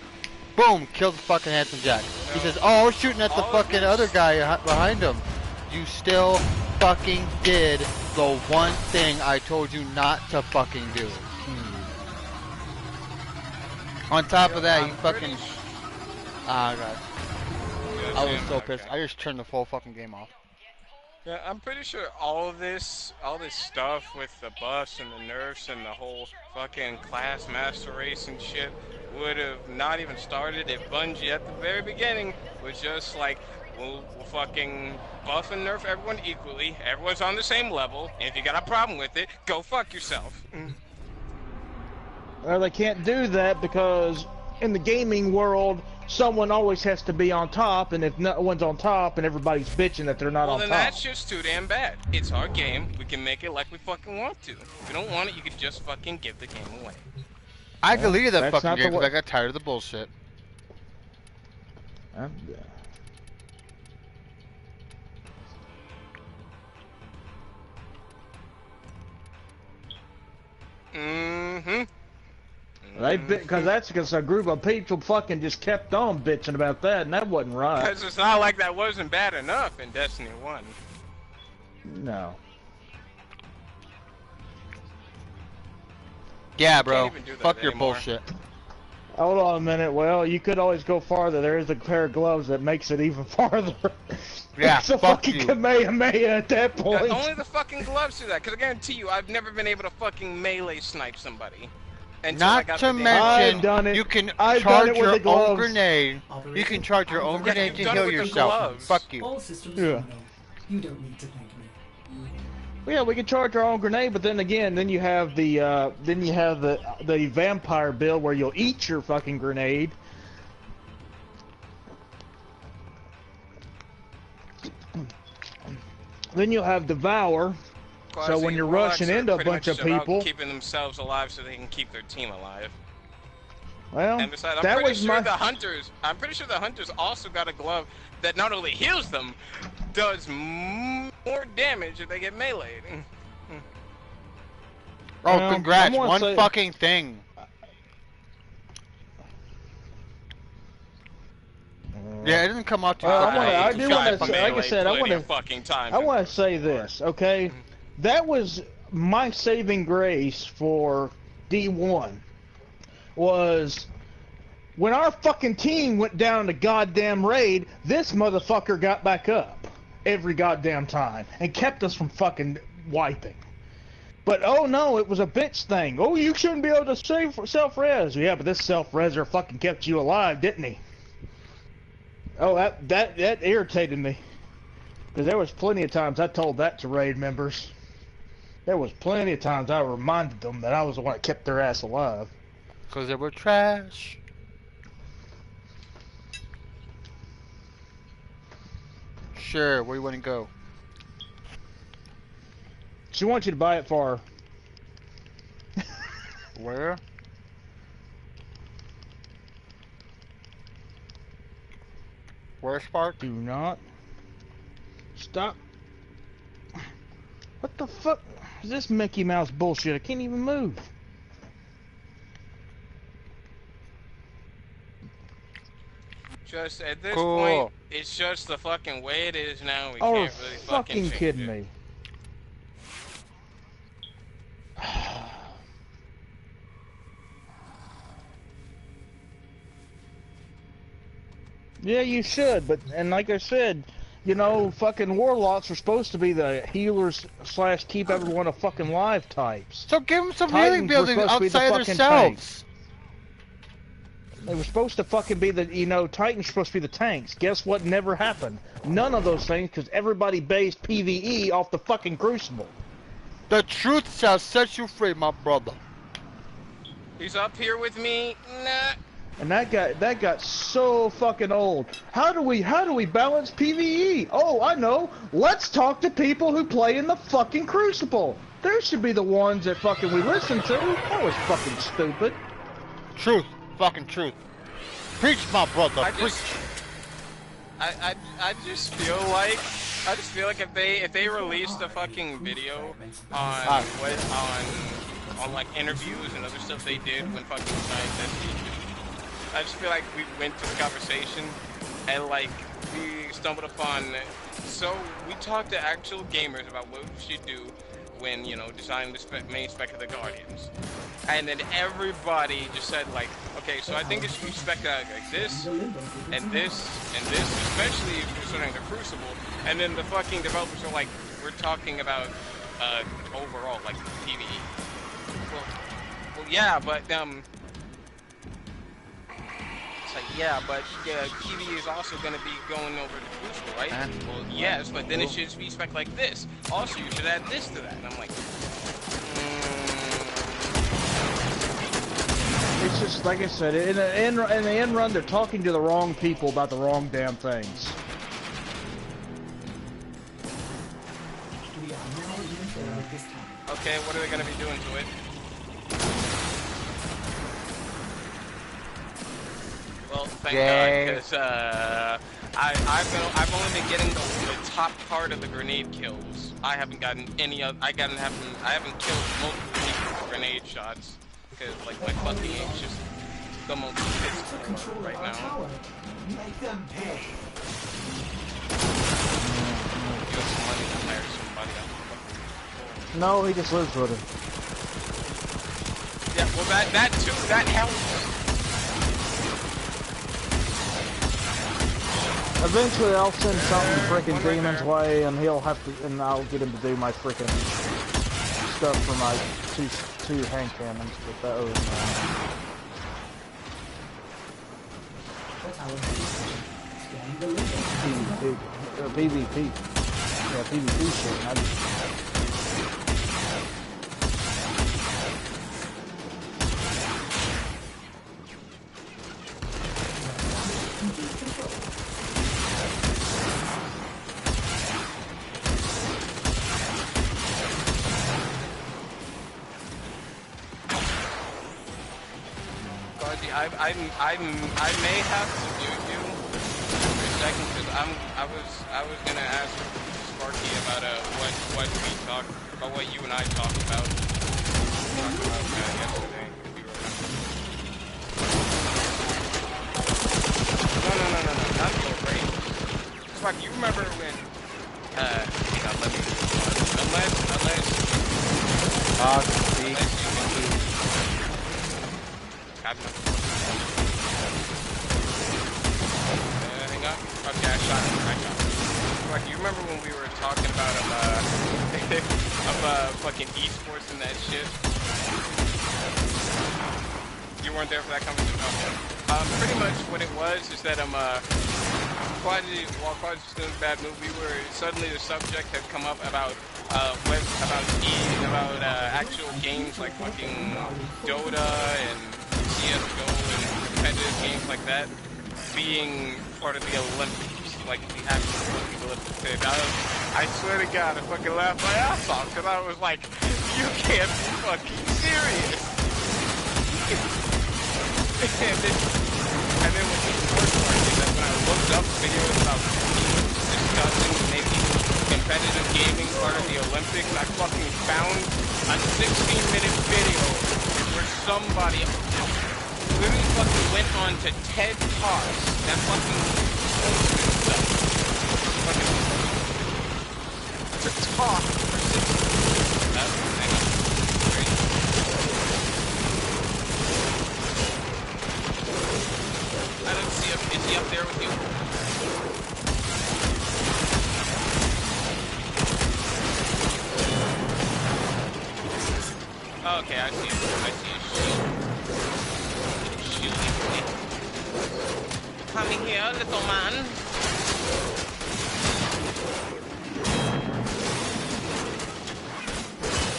Boom! Kills the fucking Handsome Jack. He says, oh, we're shooting at the fucking other guy behind him. You still fucking did the one thing I told you not to fucking do. On top of that, you fucking... Ah, God. I was so pissed. I just turned the full fucking game off. Yeah, I'm pretty sure all this stuff with the buffs and the nerfs and the whole fucking class master race and shit would have not even started if Bungie at the very beginning was just like, we'll fucking buff and nerf everyone equally. Everyone's on the same level. And if you got a problem with it, go fuck yourself. Well, they can't do that because in the gaming world, someone always has to be on top, and if no one's on top and everybody's bitching that they're not on top. Well, then that's just too damn bad. It's our game. We can make it like we fucking want to. If you don't want it, you can just fucking give the game away. I deleted that fucking game because I got tired of the bullshit. Because a group of people fucking just kept on bitching about that, and that wasn't right. Because it's not like that wasn't bad enough in Destiny 1. No. Yeah, bro. Fuck your bullshit. Hold on a minute. Well, you could always go farther. There is a pair of gloves that makes it even farther. Yeah, it's a fucking Kamehameha at that point. Yeah, only the fucking gloves do that. Because I guarantee you, I've never been able to fucking melee snipe somebody. Not to mention, you can charge your own grenade. You can charge your own grenade to heal yourself. Fuck you. All systems are go. You don't need to thank me. Well, yeah, we can charge our own grenade, but then again, then you have the vampire build where you'll eat your fucking grenade. Then you'll have Devour. So when you're rushing into a bunch of people, keeping themselves alive so they can keep their team alive. Well, and besides, that I'm pretty was sure my... the hunters. I'm pretty sure the hunters also got a glove that not only heals them, does more damage if they get meleeed. Oh, congrats! One fucking thing. Yeah, it didn't come out too I do want to, like I said, I want to to say this, okay? That was my saving grace for D1. Was when our fucking team went down the goddamn raid, this motherfucker got back up every goddamn time and kept us from fucking wiping. But oh no, it was a bitch thing. Oh, you shouldn't be able to save self-res. Yeah, but this self-reser fucking kept you alive, didn't he? Oh, that irritated me. Because there was plenty of times I told that to raid members. There was plenty of times I reminded them that I was the one that kept their ass alive. Because they were trash. Sure, where do you want to go? She wants you to buy it for her. Where? Where, Spark? Do not. Stop. What the fuck is this Mickey Mouse bullshit? I can't even move. Just at this point, it's just the fucking way it is now. We can't really fucking change kidding it. me. Yeah, you should, but, and like I said, you know, fucking warlocks are supposed to be the healers / keep everyone a fucking live types. So give them some healing buildings outside themselves. They were supposed to fucking be the, you know, Titans were supposed to be the tanks. Guess what never happened? None of those things, because everybody based PvE off the fucking Crucible. The truth shall set you free, my brother. He's up here with me. Nah. And that got so fucking old. How do we balance PvE? Oh, I know. Let's talk to people who play in the fucking Crucible. They should be the ones that fucking we listen to. That was fucking stupid. Truth. Fucking truth. Preach, my brother. I just feel like if they released a fucking video on on like interviews and other stuff they did when fucking scientists, I just feel like we went to the conversation and like we stumbled upon. So we talked to actual gamers about what we should do when, you know, designing the main spec of the Guardians. And then everybody just said like, okay, so I think it should be spec out like this, and this, and this, especially if you're starting the Crucible. And then the fucking developers are like, we're talking about overall, like, PvE. Well, yeah, but, it's like, yeah, but PvE is also going to be going over the Crucible, right? Well, yes, but then it should be spec like this. Also, you should add this to that. And I'm like, It's just, like I said, in the end run, they're talking to the wrong people about the wrong damn things. okay, what are they going to be doing to it? Well, thank God, because I've only been getting the top part of the grenade kills. I haven't gotten any other. I haven't killed multiple grenade shots because like my fucking aim's just the most pissed right now. Make them pay. Give us some money to hire somebody. No, he just lives with him. Yeah, well that too, that helps. Eventually, I'll send something freaking Demon's way, and he'll have to, and I'll get him to do my freaking stuff for my two hand cannons. But that was PvP. Yeah, PvP shit. I may have to mute you for a second because I was gonna ask Sparky about what we talked about, what you and I talked about yesterday. No, not your brain. Sparky, you remember when hang on, let me unless hang on. Okay, I shot him. Like, you remember when we were talking about fucking esports and that shit? You weren't there for that conversation? Okay. Pretty much what it was is that while Quad was doing a bad move, suddenly the subject had come up about actual games like fucking Dota and CSGO and competitive games like that being part of the Olympics, like the actual Olympics. I swear to God, I fucking laughed my ass off because I was like, you can't be fucking serious. and then with the sports market, that's when I looked up videos about discussing making competitive gaming part of the Olympics. I fucking found a 16-minute video where somebody literally fucking went on to TED Talks that fucking to talk for 16 minutes. I don't see him. Is he up there with you? Okay, I see him. I see his shield. Coming here, little man.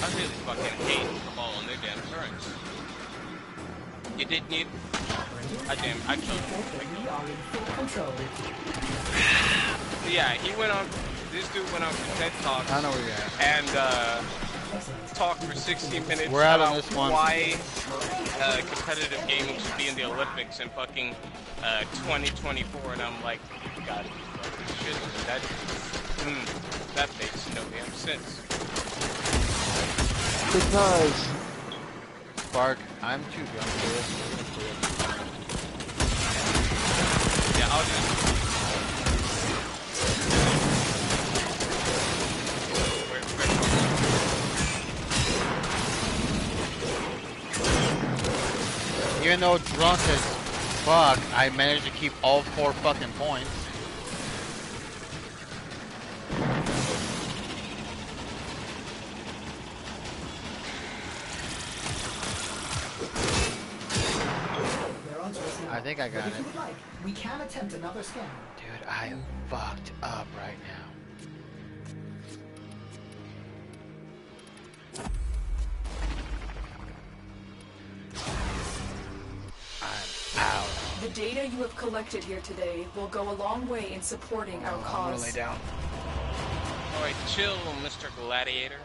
I really fucking hate the ball on their damn turns. You didn't need. I killed him. Yeah, he went on. This dude went on to TED Talks. I know where you're at. And talked for 16 minutes We're out about on this one. why competitive gaming should be in the Olympics in fucking 2024, and I'm like, you gotta be fucking shit. That makes no damn sense. Because Spark, I'm too young for this. Yeah, I'll just. Even though drunk as fuck, I managed to keep all 4 fucking points. I think I got it. We can attempt another scan. Dude, I am fucked up right now. I'm out. The data you have collected here today will go a long way in supporting our cause. I'm gonna lay down. Alright, chill, Mr. Gladiator.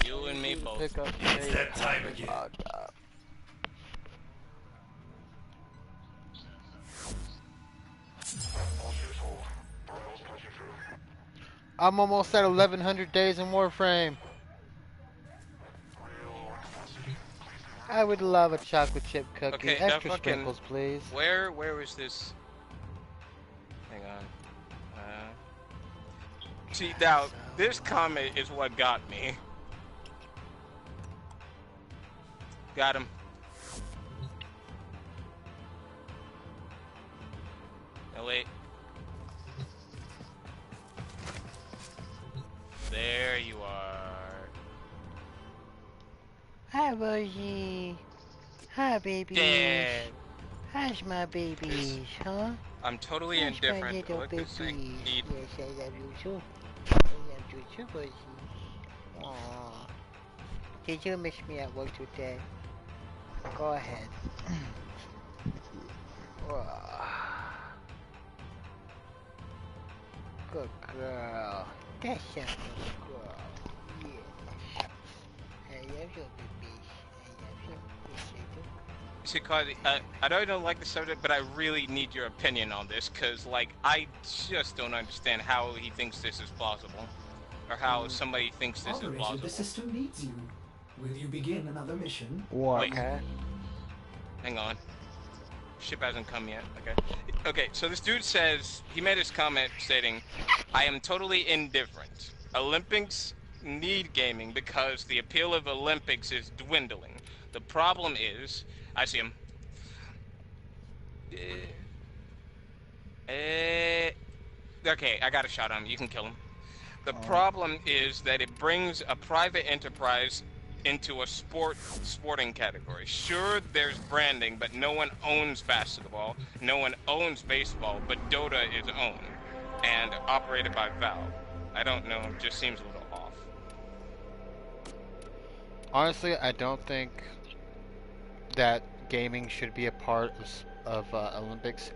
You and me both. It's that time again. I'm almost at 1100 days in Warframe. I would love a chocolate chip cookie. Okay, Extra fucking, sprinkles, please. Where was this? Hang on. See, now, this comment is what got me. Got him. No, wait. There you are. Hi, Rosie. Hi, baby. Dad. How's my babies, huh? I'm totally How's indifferent my to little what this thing babies? needs. Yes, I love you too. I love you too, Rosie. Aww. Did you miss me at work today? Go ahead. Good girl. That's a good girl. Yeah. Hey, that's your baby. Hey, that's your baby. See, Cardi, I don't like the subject, but I really need your opinion on this, because, like, I just don't understand how he thinks this is plausible. Or how somebody thinks this is Operator, plausible. the system needs you. Will you begin another mission? What? Wait. Hang on. Ship hasn't come yet. Okay. Okay, so this dude says, he made his comment stating, I am totally indifferent. Olympics need gaming because the appeal of Olympics is dwindling. The problem is, I see him. Okay, I got a shot on him. You can kill him. The problem is that it brings a private enterprise into a sporting category. Sure, there's branding, but no one owns basketball, no one owns baseball, but Dota is owned and operated by Valve. I don't know, it just seems a little off. Honestly, I don't think that gaming should be a part of Olympics.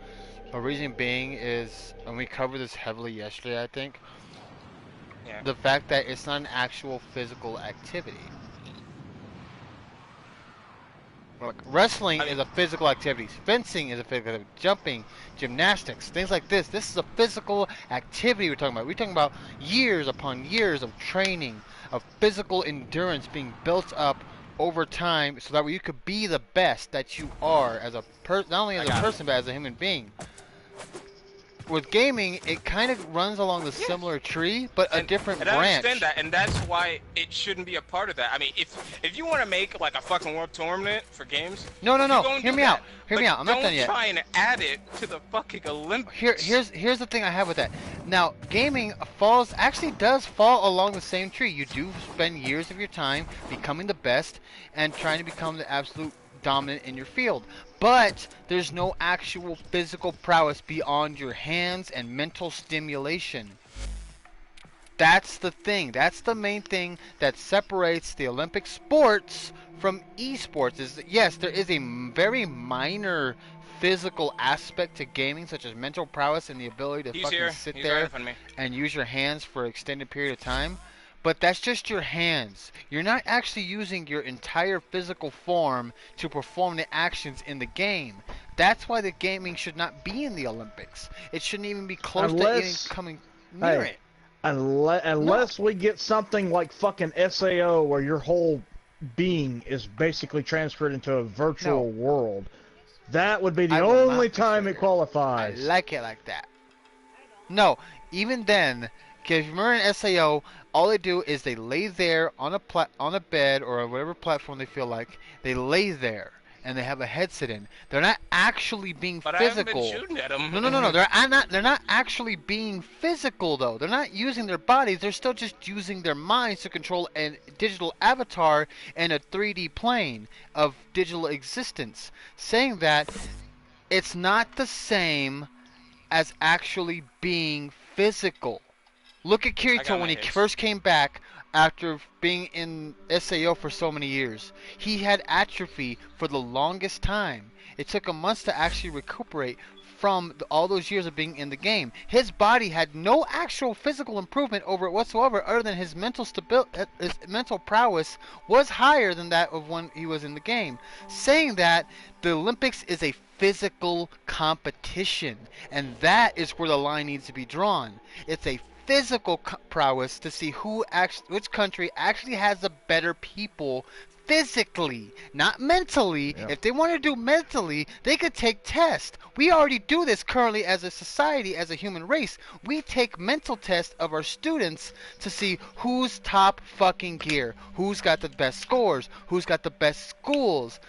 The reason being is, and we covered this heavily yesterday, I think, the fact that it's not an actual physical activity. Like, wrestling is a physical activity. Fencing is a physical activity. Jumping, gymnastics, things like this. This is a physical activity we're talking about. We're talking about years upon years of training, of physical endurance being built up over time so that way you could be the best that you are as a not only as a person but as a human being. With gaming, it kind of runs along the similar tree, but a different branch. I understand that, and that's why it shouldn't be a part of that. I mean, if you want to make like a fucking world tournament for games, no. Hear me out. Hear me out. I'm not done yet. Don't try and add it to the fucking Olympics. Here's the thing I have with that. Now, gaming actually does fall along the same tree. You do spend years of your time becoming the best and trying to become the absolute dominant in your field. But there's no actual physical prowess beyond your hands and mental stimulation. That's the thing. That's the main thing that separates the Olympic sports from esports. Is that, yes, there is a very minor physical aspect to gaming, such as mental prowess and the ability to sit there and use your hands for an extended period of time. But that's just your hands. You're not actually using your entire physical form to perform the actions in the game. That's why the gaming should not be in the Olympics. It shouldn't even be close to even coming near it. Unless we get something like fucking SAO where your whole being is basically transferred into a virtual world. That would be the only time it qualifies. I like it like that. No, even then, because if you remember in SAO, all they do is they lay there on a bed or whatever platform they feel like. They lay there and they have a headset in. They're not actually being physical. I haven't been shooting at them. No. They're not actually being physical though. They're not using their bodies. They're still just using their minds to control a digital avatar in a 3D plane of digital existence. Saying that it's not the same as actually being physical. Look at Kirito when he first came back after being in SAO for so many years. He had atrophy for the longest time. It took him months to actually recuperate from all those years of being in the game. His body had no actual physical improvement over it whatsoever, other than his mental his mental prowess was higher than that of when he was in the game. Saying that the Olympics is a physical competition, and that is where the line needs to be drawn. It's a physical prowess to see which country actually has the better people physically, not mentally. If they want to do mentally, they could take tests. We already do this currently as a society, as a human race. We take mental tests of our students to see who's top fucking gear, who's got the best scores, who's got the best schools.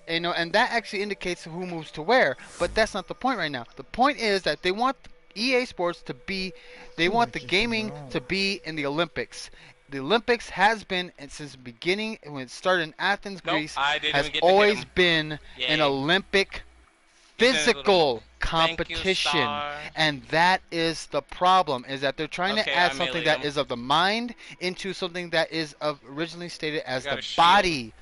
You know, and that actually indicates who moves to where. But that's not the point right now. The point is that they want EA Sports to be, they want the gaming to be in the Olympics. The Olympics has been, and since the beginning, when it started in Athens, Greece, has always been an Olympic physical competition. And that is the problem, is that they're trying to add something that is of the mind into something that is originally stated as the body.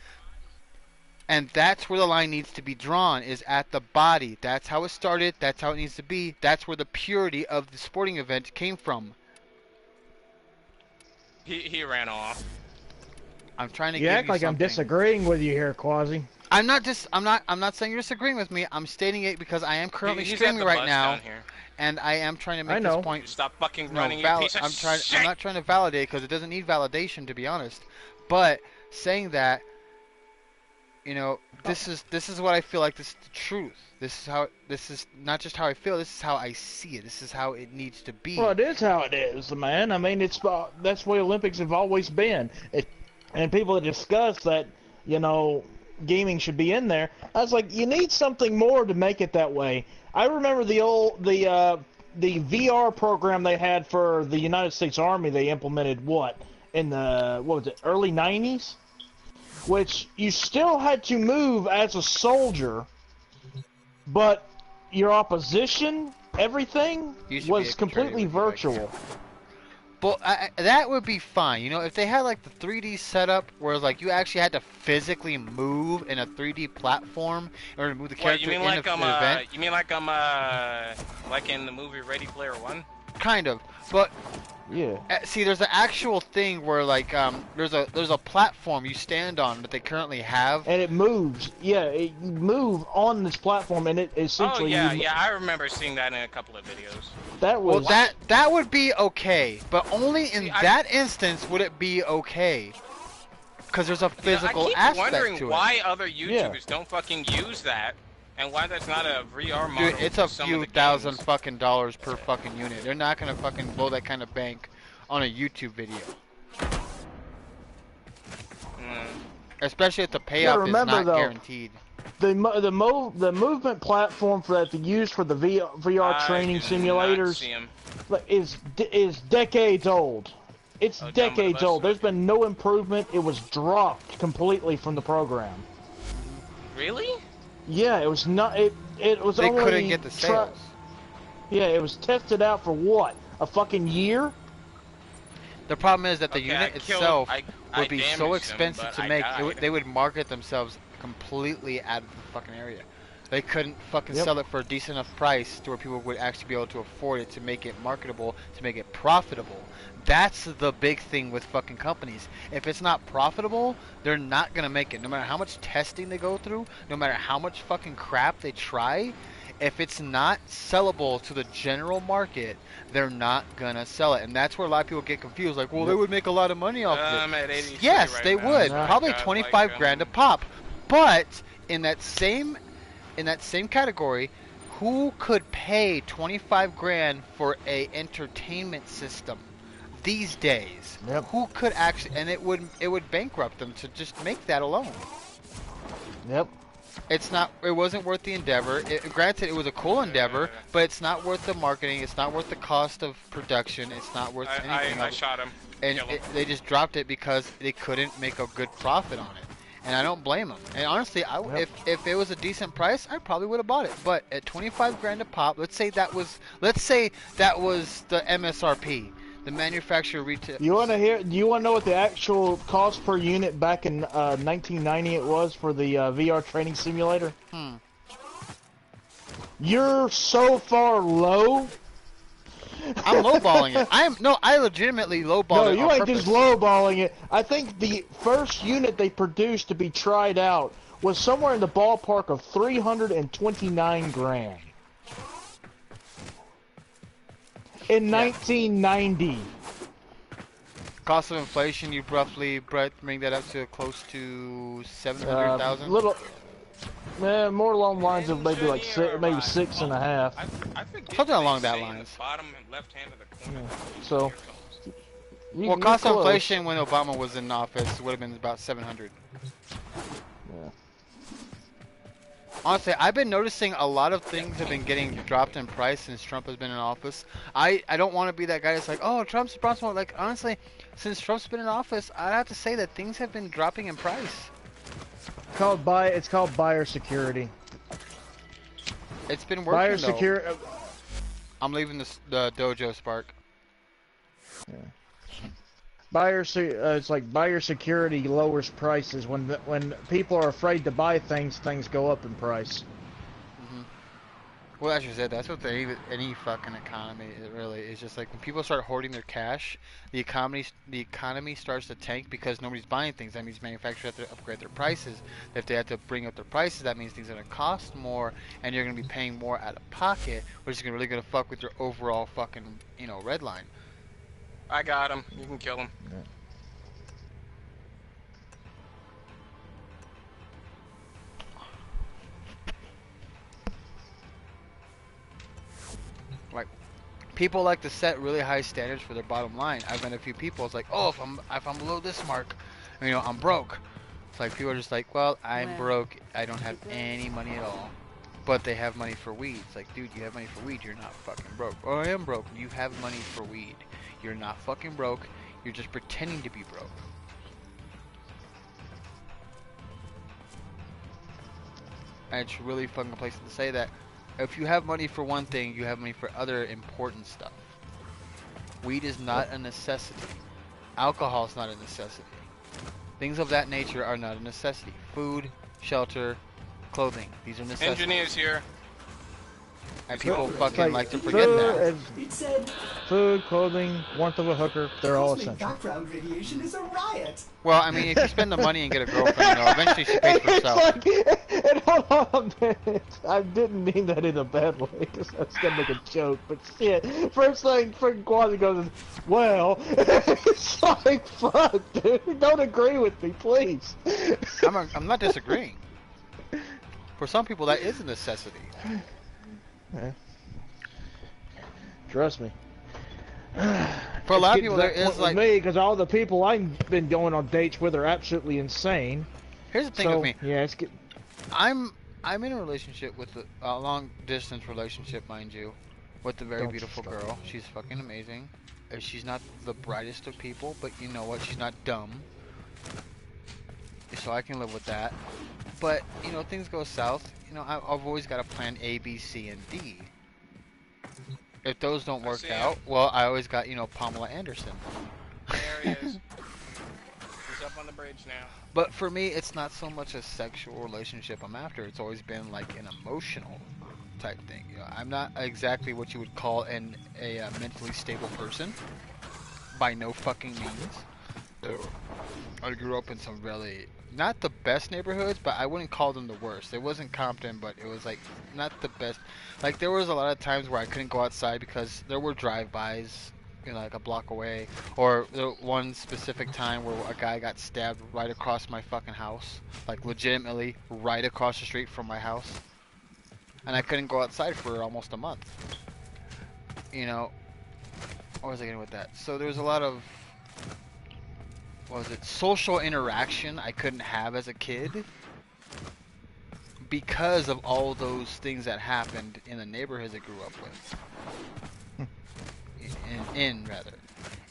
And that's where the line needs to be drawn, is at the body. That's how it started. That's how it needs to be. That's where the purity of the sporting event came from. He ran off. I'm trying to You give act you like something. I'm disagreeing with you here, Quasi. I'm not saying you're disagreeing with me. I'm stating it because I am currently He's streaming at the right bus now, down here. and I am trying to make I know. this point. Stop fucking No, running, you piece of I'm not trying to validate because it doesn't need validation, to be honest. But saying that, you know, this is what I feel like. This is the truth. This is not just how I feel. This is how I see it. This is how it needs to be. Well, it is how it is, man. I mean, that's the way Olympics have always been. And people have discussed that, you know, gaming should be in there. I was like, you need something more to make it that way. I remember the VR program they had for the United States Army. They implemented in the early 90s, which you still had to move as a soldier, but your opposition, everything was completely virtual. But that would be fine, you know, if they had like the 3D setup where like you actually had to physically move in a 3D platform or to move the character in an event. You mean like like in the movie Ready Player One? Kind of, but yeah. See, there's an actual thing where like there's a platform you stand on that they currently have, and it moves. Yeah, you move on this platform, and it essentially. Oh yeah, I remember seeing that in a couple of videos. That was that would be okay, but only in that instance would it be okay. Because there's a physical aspect to it. I keep wondering why other YouTubers don't fucking use that, and why that's not a VR model. Dude, it's a few thousand fucking dollars per fucking unit. They're not gonna fucking blow that kind of bank on a YouTube video. Especially if the payoff is not guaranteed. The movement platform for that to use for the VR training simulators is decades old. It's decades old. There's been no improvement. It was dropped completely from the program. Really? Yeah, it was not. It was they only. They couldn't get the sales. Yeah, it was tested out for what? A fucking year? The problem is that the unit itself would be so expensive to make. They would market themselves completely out of the fucking area. They couldn't fucking sell it for a decent enough price to where people would actually be able to afford it, to make it marketable, to make it profitable. That's the big thing with fucking companies. If it's not profitable, they're not gonna make it. No matter how much testing they go through, no matter how much fucking crap they try, if it's not sellable to the general market, they're not gonna sell it. And that's where a lot of people get confused. Like, well, they would make a lot of money off of it. I'm at 83 yes, right they now. would. Oh, Probably God, 25 grand a pop. But in that same category, who could pay 25 grand for a entertainment system these days? Who could actually? And it would bankrupt them to just make that alone. Yep. It wasn't worth the endeavor. Granted, it was a cool endeavor, but it's not worth the marketing. It's not worth the cost of production. It's not worth anything. I shot him. And they just dropped it because they couldn't make a good profit on it. And I don't blame them. And honestly, if it was a decent price, I probably would have bought it. But at 25 grand a pop, let's say that was the MSRP, the manufacturer retail. Do you want to know what the actual cost per unit back in 1990 it was for the VR training simulator? You're so far low. I'm lowballing it. I legitimately lowballed it. No, you ain't just lowballing it. I think the first unit they produced to be tried out was somewhere in the ballpark of 329 grand. In 1990. Cost of inflation, you roughly bring that up to close to 700,000. More along the lines of maybe like maybe 6.5. Something along that lines. Bottom left hand of the corner. So. Well, cost of inflation when Obama was in office would have been about 700. Yeah. Honestly, I've been noticing a lot of things have been getting dropped in price since Trump has been in office. I don't want to be that guy that's like, oh, Trump's brought some. Like, honestly, since Trump's been in office, I have to say that things have been dropping in price. It's called buyer security. It's been working, buyer though. security. I'm leaving the dojo, Spark. it's like buyer security lowers prices. When people are afraid to buy things, things go up in price. Well, as you said, that's what any fucking economy it really is. Just like when people start hoarding their cash, the economy starts to tank because nobody's buying things. That means manufacturers have to upgrade their prices. If they have to bring up their prices, that means things are going to cost more, and you're going to be paying more out of pocket, which is really going to fuck with your overall fucking red line. I got him. You can kill him. Yeah. Like, people like to set really high standards for their bottom line. I've met a few people. It's like, oh, if I'm below this mark, I'm broke. It's like people are just like, well, I'm broke. I don't have any money at all. But they have money for weed. It's like, dude, you have money for weed. You're not fucking broke. Oh, I am broke. You have money for weed. You're not fucking broke. You're just pretending to be broke. And it's really fucking place to say that. If you have money for one thing, you have money for other important stuff. Weed is not a necessity. Alcohol is not a necessity. Things of that nature are not a necessity. Food, shelter, clothing. These are necessities. Engineers here. And people fucking like to forget that. It said food, clothing, warmth of a hooker, they're all essential. Background radiation is a riot. Well, I mean, if you spend the money and get a girlfriend, eventually she pays for herself. And hold on a minute. I didn't mean that in a bad way, because I was gonna make a joke, but shit. First thing freaking Quasi goes is, well, it's like, fuck, dude. Don't agree with me, please. I'm not disagreeing. For some people, that is a necessity. Yeah. Trust me. For a lot of people, there is like me, because all the people I've been going on dates with are absolutely insane. Here's the thing with me. Yeah, it's good. I'm in a relationship with a long distance relationship, mind you, with a very beautiful girl. She's fucking amazing. She's not the brightest of people, but you know what? She's not dumb. So I can live with that. But things go south. I've always got a plan A, B, C, and D. If those don't work out, well, I always got, Pamela Anderson. There he is. He's up on the bridge now. But for me, it's not so much a sexual relationship I'm after. It's always been like an emotional type thing. I'm not exactly what you would call a mentally stable person. By no fucking means. I grew up in some really, not the best neighborhoods, but I wouldn't call them the worst. It wasn't Compton, but it was like not the best. Like there was a lot of times where I couldn't go outside because there were drive-bys, like a block away, or the one specific time where a guy got stabbed right across my fucking house, like legitimately right across the street from my house, and I couldn't go outside for almost a month. What was I getting with that? So there was a lot of, social interaction I couldn't have as a kid because of all those things that happened in the neighborhoods I grew up with. Rather.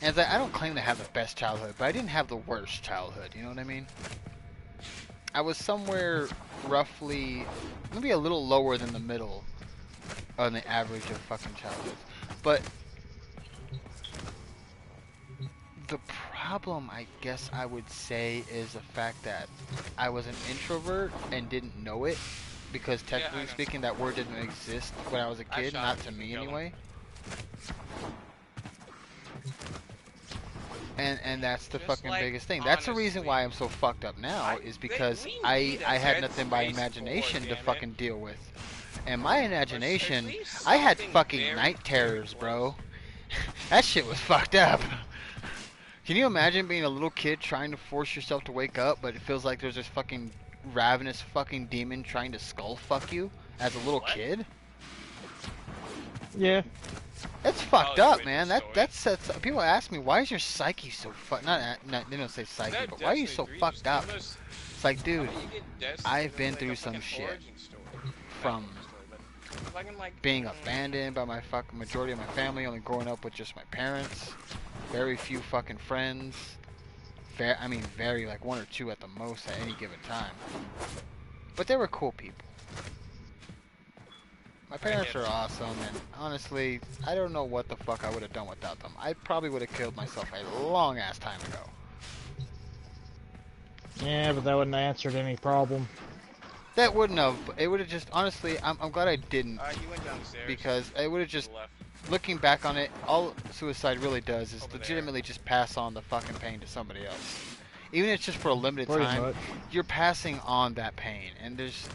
And it's like, I don't claim to have the best childhood, but I didn't have the worst childhood, you know what I mean? I was somewhere roughly, maybe a little lower than the middle on the average of fucking childhood. But the problem, I guess I would say, is the fact that I was an introvert and didn't know it, because technically speaking, that word didn't exist when I was a kid, not to me anyway. And that's the fucking biggest thing. That's the reason why I'm so fucked up now, is because I had nothing by imagination to fucking deal with. And my imagination, I had fucking night terrors, bro. That shit was fucked up. Can you imagine being a little kid trying to force yourself to wake up, but it feels like there's this fucking ravenous fucking demon trying to skull fuck you as a little kid? Yeah. That's fucked up, man. That's people ask me, why is your psyche so fucked? Not they don't say psyche, but why are you so fucked up? It's like, dude, I've been through some shit. From being abandoned by my fucking majority of my family, only growing up with just my parents, very few fucking friends. Very like one or two at the most at any given time. But they were cool people. My parents are awesome, and honestly, I don't know what the fuck I would have done without them. I probably would have killed myself a long ass time ago. Yeah, but that wouldn't have answered any problem. That wouldn't have. It would have just, honestly, I'm glad I didn't. He went downstairs. Because it would have just, Left. looking back on it, all suicide really does is Over legitimately just pass on the fucking pain to somebody else. Even if it's just for a limited Pretty time, much. you're passing on that pain, and it's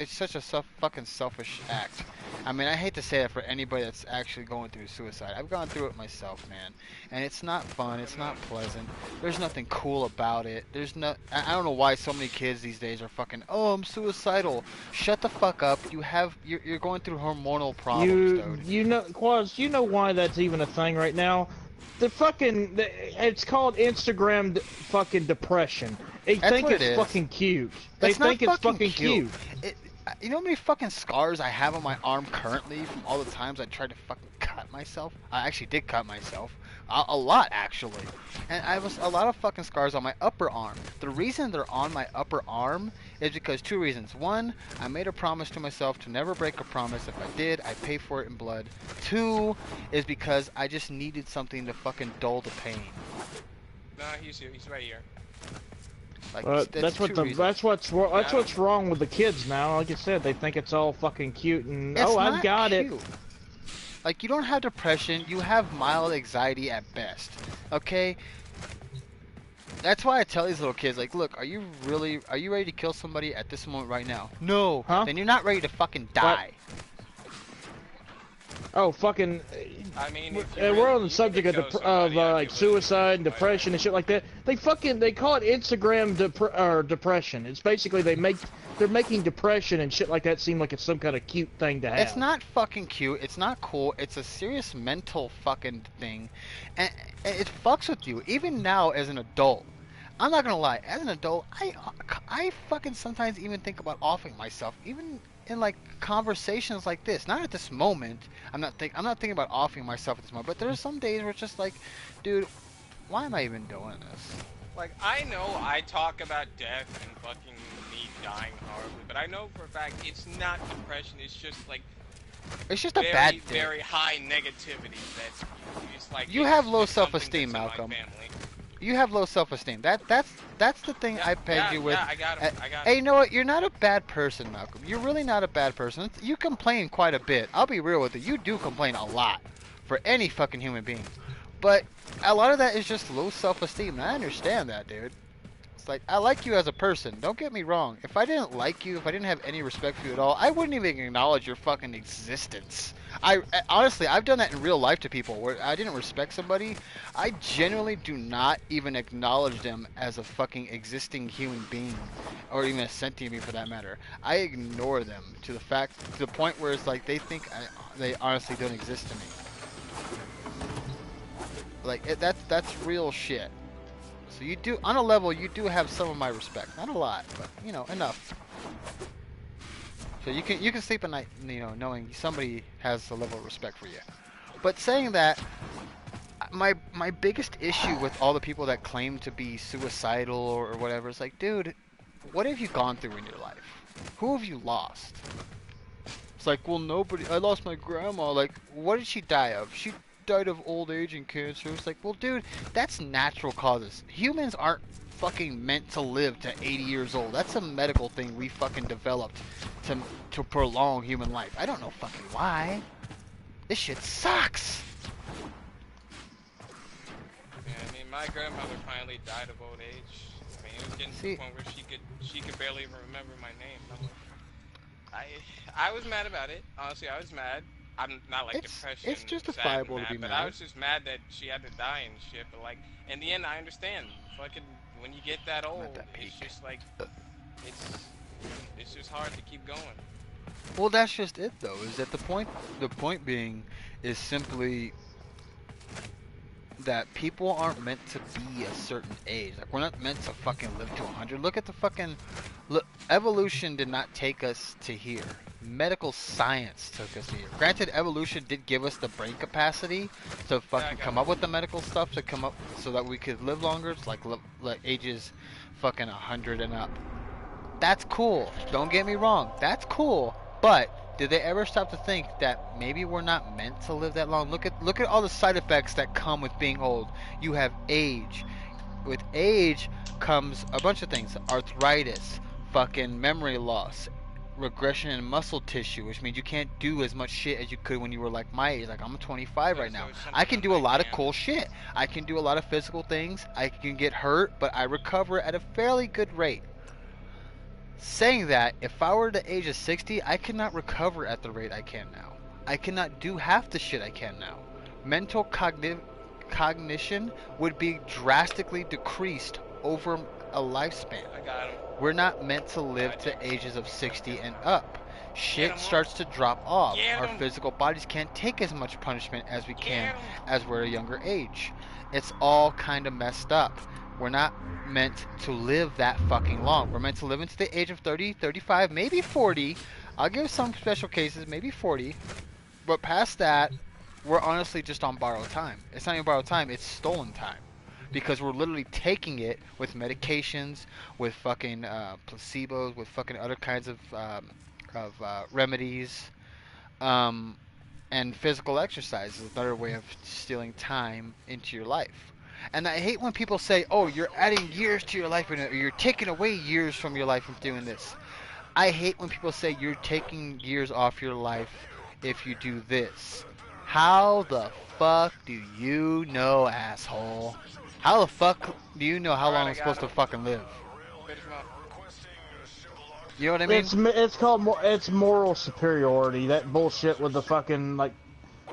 such a fucking selfish act. I mean, I hate to say that for anybody that's actually going through suicide. I've gone through it myself, man, and it's not fun. It's not pleasant. There's nothing cool about it. I don't know why so many kids these days are fucking. Oh, I'm suicidal. Shut the fuck up. You're going through hormonal problems, dude. You know, Quaz, you know why that's even a thing right now? It's called Instagram fucking depression. They think it's fucking cute. They think it's fucking cute. You know how many fucking scars I have on my arm currently from all the times I tried to fucking cut myself? I actually did cut myself. A lot, actually. And I have a lot of fucking scars on my upper arm. The reason they're on my upper arm is because two reasons. One, I made a promise to myself to never break a promise. If I did, I'd pay for it in blood. Two is because I just needed something to fucking dull the pain. Nah, he's right here. Like, that's what's wrong with the kids now. Like I said, they think it's all fucking cute and I've got it. Like, you don't have depression, you have mild anxiety at best. Okay? That's why I tell these little kids, like, look, are you ready to kill somebody at this moment right now? No. Huh? Then you're not ready to fucking die. Oh, fucking. I mean, we're on the subject of like suicide and depression and shit like that. They call it Instagram depression. It's basically they're making depression and shit like that seem like it's some kind of cute thing to have. It's not fucking cute. It's not cool. It's a serious mental fucking thing, and it fucks with you. Even now, as an adult, I'm not gonna lie. As an adult, I fucking sometimes even think about offing myself, even in like conversations like this. Not at this moment. I'm not thinking about offing myself at this moment. But there's some days where it's just like, dude, why am I even doing this? Like, I know I talk about death and fucking me dying horribly, but I know for a fact it's not depression. It's just like, it's just a bad day. Very high negativity that it's like. You have low self-esteem, Malcolm. You have low self-esteem. That's the thing I pegged you with. Yeah, I got it. Hey, you know what? You're not a bad person, Malcolm. You're really not a bad person. You complain quite a bit. I'll be real with you. You do complain a lot for any fucking human being. But a lot of that is just low self-esteem, and I understand that, dude. It's like, I like you as a person. Don't get me wrong. If I didn't like you, if I didn't have any respect for you at all, I wouldn't even acknowledge your fucking existence. Honestly, I've done that in real life to people where I didn't respect somebody. I genuinely do not even acknowledge them as a fucking existing human being, or even a sentient being for that matter. I ignore them to the point where it's like they think they honestly don't exist to me. Like, that's real shit. So you do, on a level, you do have some of my respect. Not a lot, but, you know, enough. So you can sleep at night, you know, knowing somebody has a level of respect for you. But saying that, my biggest issue with all the people that claim to be suicidal or whatever is like, dude, what have you gone through in your life? Who have you lost? It's like, well, nobody. I lost my grandma. Like, what did she die of? She died of old age and cancer. It's like, well, dude, that's natural causes. Humans aren't fucking meant to live to 80 years old. That's a medical thing we fucking developed to prolong human life. I don't know fucking why. This shit sucks. Yeah, I mean, my grandmother finally died of old age. I mean, it was getting to the point where she could barely even remember my name. I was mad about it. Honestly, I was mad. I'm not like depression. It's justifiable to be mad. But I was just mad that she had to die and shit. But like, in the end, I understand. Fucking, when you get that old, it's just like, it's just hard to keep going. Well, that's just it, though. Is that the point? The point being is simply that people aren't meant to be a certain age. Like, we're not meant to fucking live to 100. Look at the fucking... Look, evolution did not take us to here. Medical science took us here. Granted, evolution did give us the brain capacity to fucking come up with the medical stuff to come up so that we could live longer. It's like ages fucking 100 and up. That's cool. Don't get me wrong. That's cool. But did they ever stop to think that maybe we're not meant to live that long? Look at all the side effects that come with being old. You have age. With age comes a bunch of things: arthritis, fucking memory loss, regression in muscle tissue, which means you can't do as much shit as you could when you were like my age. Like I'm 25 right now. I can do a lot of cool shit. I can do a lot of physical things. I can get hurt, but I recover at a fairly good rate. Saying that, if I were the age of 60, I could not recover at the rate I can now. I cannot do half the shit I can now. Mental cognition would be drastically decreased over a lifespan. I got him. We're not meant to live to ages of 60 and up. Shit starts to drop off. Our physical bodies can't take as much punishment as we can as we're a younger age. It's all kind of messed up. We're not meant to live that fucking long. We're meant to live into the age of 30, 35, maybe 40. I'll give some special cases, maybe 40. But past that, we're honestly just on borrowed time. It's not even borrowed time, it's stolen time. Because we're literally taking it with medications, with fucking placebos, with fucking other kinds of remedies, and physical exercise is another way of stealing time into your life. And I hate when people say, oh, you're adding years to your life, or you're taking away years from your life from doing this. I hate when people say you're taking years off your life if you do this. How the fuck do you know, asshole? How the fuck do you know how long I'm supposed to fucking live? You know what I mean? It's moral superiority. That bullshit with the fucking like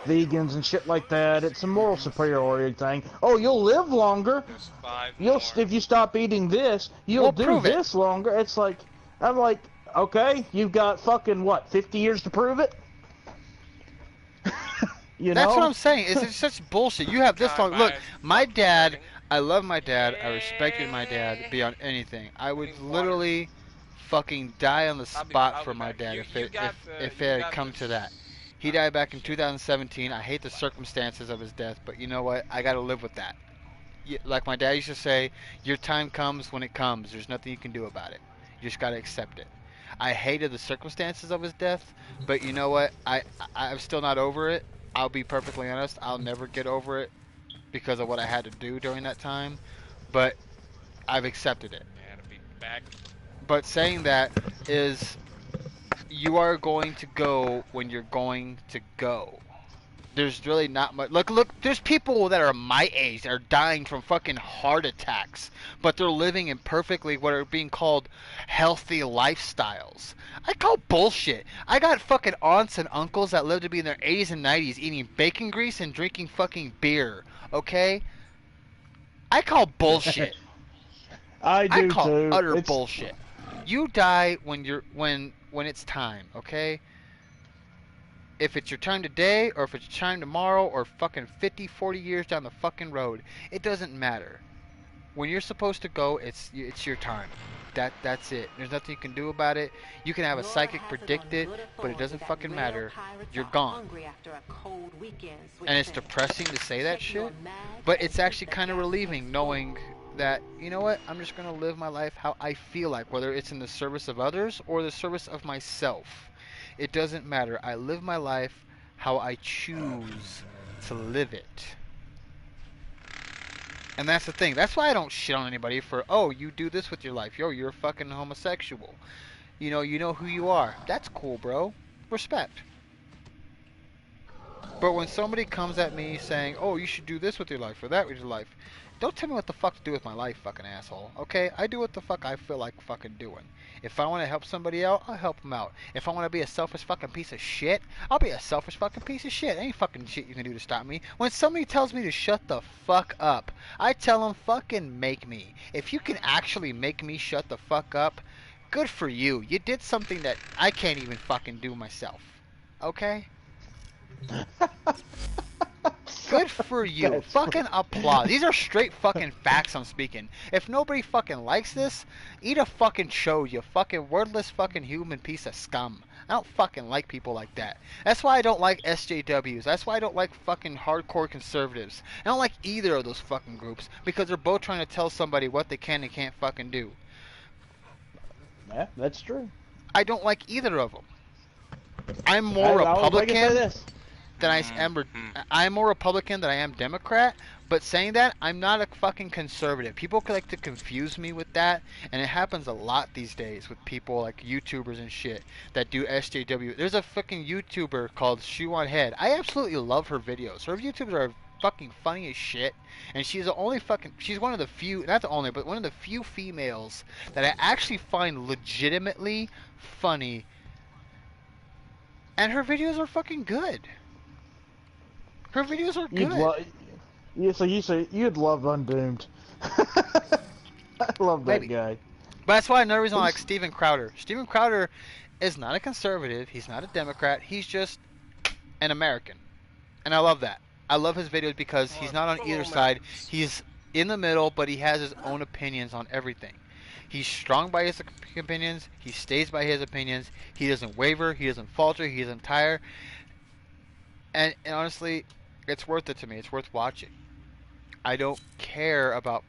vegans and shit like that. It's a moral superiority thing. Oh, you'll live longer. If you stop eating this, you'll do this longer. It's like I'm like, okay, you've got fucking what, 50 years to prove it? That's what I'm saying. It's such bullshit. You have this long. Look, my dad. I love my dad. I respected my dad beyond anything. I would literally fucking die on the spot for my dad if it had come to that. He died back in 2017. I hate the circumstances of his death, but you know what? I gotta live with that. Like my dad used to say, your time comes when it comes. There's nothing you can do about it. You just gotta accept it. I hated the circumstances of his death, but you know what? I'm still not over it. I'll be perfectly honest. I'll never get over it because of what I had to do during that time, but I've accepted it. But saying that is, you are going to go when you're going to go. There's really not much. Look, there's people that are my age that are dying from fucking heart attacks, but they're living in perfectly what are being called healthy lifestyles. I call bullshit. I got fucking aunts and uncles that live to be in their 80s and 90s eating bacon grease and drinking fucking beer, okay? I call bullshit. I call too. Utter bullshit. You die when it's time, okay? If it's your time today, or if it's your time tomorrow, or fucking 50, 40 years down the fucking road, it doesn't matter. When you're supposed to go, it's your time. That's it. There's nothing you can do about it. You can have a psychic predict it, but it doesn't fucking matter. You're gone. And it's depressing to say that shit, but it's actually kind of relieving knowing that, you know what, I'm just going to live my life how I feel like, whether it's in the service of others or the service of myself. It doesn't matter. I live my life how I choose to live it. And that's the thing. That's why I don't shit on anybody for, oh, you do this with your life. Yo, you're a fucking homosexual. You know who you are. That's cool, bro. Respect. But when somebody comes at me saying, oh, you should do this with your life or that with your life, don't tell me what the fuck to do with my life, fucking asshole. Okay? I do what the fuck I feel like fucking doing. If I want to help somebody out, I'll help them out. If I want to be a selfish fucking piece of shit, I'll be a selfish fucking piece of shit. Ain't fucking shit you can do to stop me. When somebody tells me to shut the fuck up, I tell them fucking make me. If you can actually make me shut the fuck up, good for you. You did something that I can't even fucking do myself. Okay? Good for you. Fucking applause. These are straight fucking facts I'm speaking. If nobody fucking likes this, eat a fucking show, you fucking wordless fucking human piece of scum. I don't fucking like people like that. That's why I don't like SJWs. That's why I don't like fucking hardcore conservatives. I don't like either of those fucking groups because they're both trying to tell somebody what they can and can't fucking do. Yeah, that's true. I don't like either of them. I'm more I always like to say Republican this. than I'm more Republican than I am Democrat. But saying that, I'm not a fucking conservative. People like to confuse me with that, and it happens a lot these days with people like YouTubers and shit that do SJW. There's a fucking YouTuber called Shoe on Head. I absolutely love her videos. Her YouTubers are fucking funny as shit, and she's one of the few, not the only, but one of the few females that I actually find legitimately funny, and her videos are fucking good. Her videos are good. You'd love Undoomed. I love that guy. But that's why another reason I like Steven Crowder. Steven Crowder is not a conservative. He's not a Democrat. He's just an American. And I love that. I love his videos because he's not on either side. He's in the middle, but he has his own opinions on everything. He's strong by his opinions. He stays by his opinions. He doesn't waver. He doesn't falter. He doesn't tire. And honestly, it's worth it to me. It's worth watching. I don't care about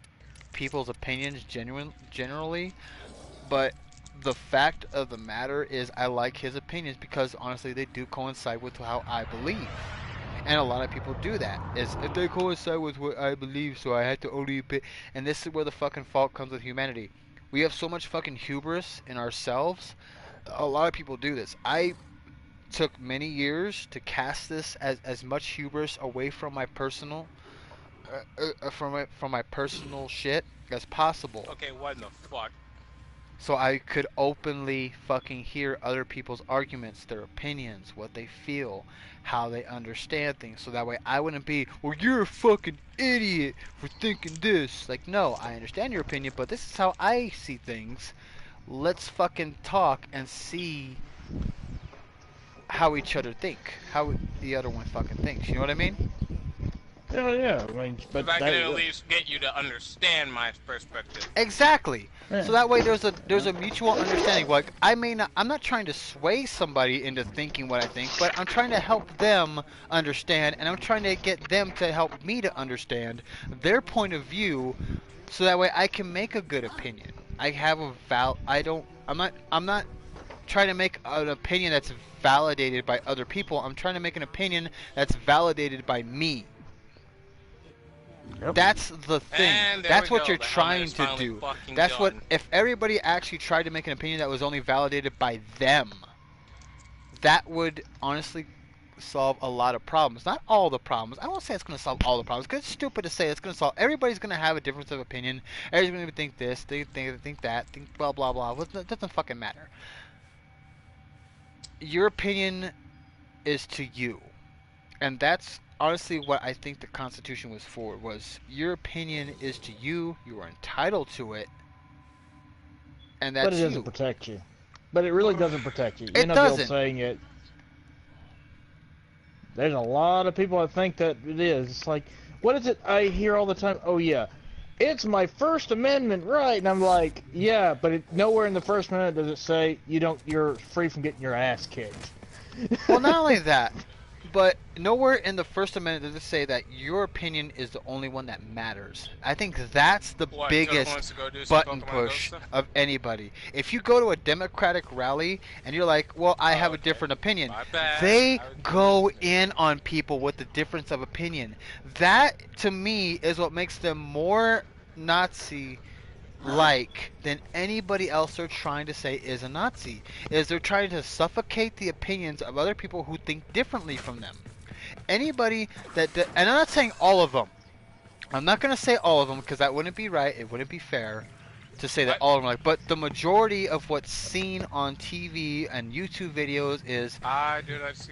people's opinions generally, but the fact of the matter is I like his opinions because honestly they do coincide with how I believe. And a lot of people do that. Is if they coincide with what I believe, so I had to only and this is where the fucking fault comes with humanity. We have so much fucking hubris in ourselves. A lot of people do this. I took many years to cast this as much hubris away from my personal from my personal shit as possible. Okay, what the fuck? So I could openly fucking hear other people's arguments, their opinions, what they feel, how they understand things. So that way I wouldn't be, well, you're a fucking idiot for thinking this. Like, no, I understand your opinion, but this is how I see things. Let's fucking talk and see how each other think, how the other one fucking thinks. You know what I mean? Hell yeah, I mean, but I can at least get you to understand my perspective. Exactly. Yeah. So that way there's a mutual understanding. Like I'm not trying to sway somebody into thinking what I think, but I'm trying to help them understand, and I'm trying to get them to help me to understand their point of view, so that way I can make a good opinion. I have I'm not trying to make an opinion that's validated by other people. I'm trying to make an opinion that's validated by me. Yep. That's the thing. That's what you're trying to do. That's what, if everybody actually tried to make an opinion that was only validated by them, that would honestly solve a lot of problems. Not all the problems. I won't say it's going to solve all the problems, because it's stupid to say it's going to solve. Everybody's going to have a difference of opinion. Everybody's going to think this, they think that, think blah, blah, blah. It doesn't fucking matter. Your opinion is to you. And that's honestly what I think the Constitution was for, was your opinion is to you, you are entitled to it, and that's But it doesn't protect you. But it really doesn't protect you. You know the old saying, it. There's a lot of people that think that it is. It's like, what is it I hear all the time? Oh yeah, it's my First Amendment right, and I'm like, yeah, but nowhere in the First Amendment does it say you're free from getting your ass kicked. Well, not only that, but nowhere in the First Amendment does it say that your opinion is the only one that matters. I think that's the biggest button push of anybody. If you go to a Democratic rally and you're like, well, I have a different opinion, they go in on people with the difference of opinion. That, to me, is what makes them more Nazi than anybody else they're trying to say is a Nazi. Is they're trying to suffocate the opinions of other people who think differently from them. Anybody and I'm not saying all of them. I'm not going to say all of them, because that wouldn't be right. It wouldn't be fair to say that all of them. But the majority of what's seen on TV and YouTube videos is,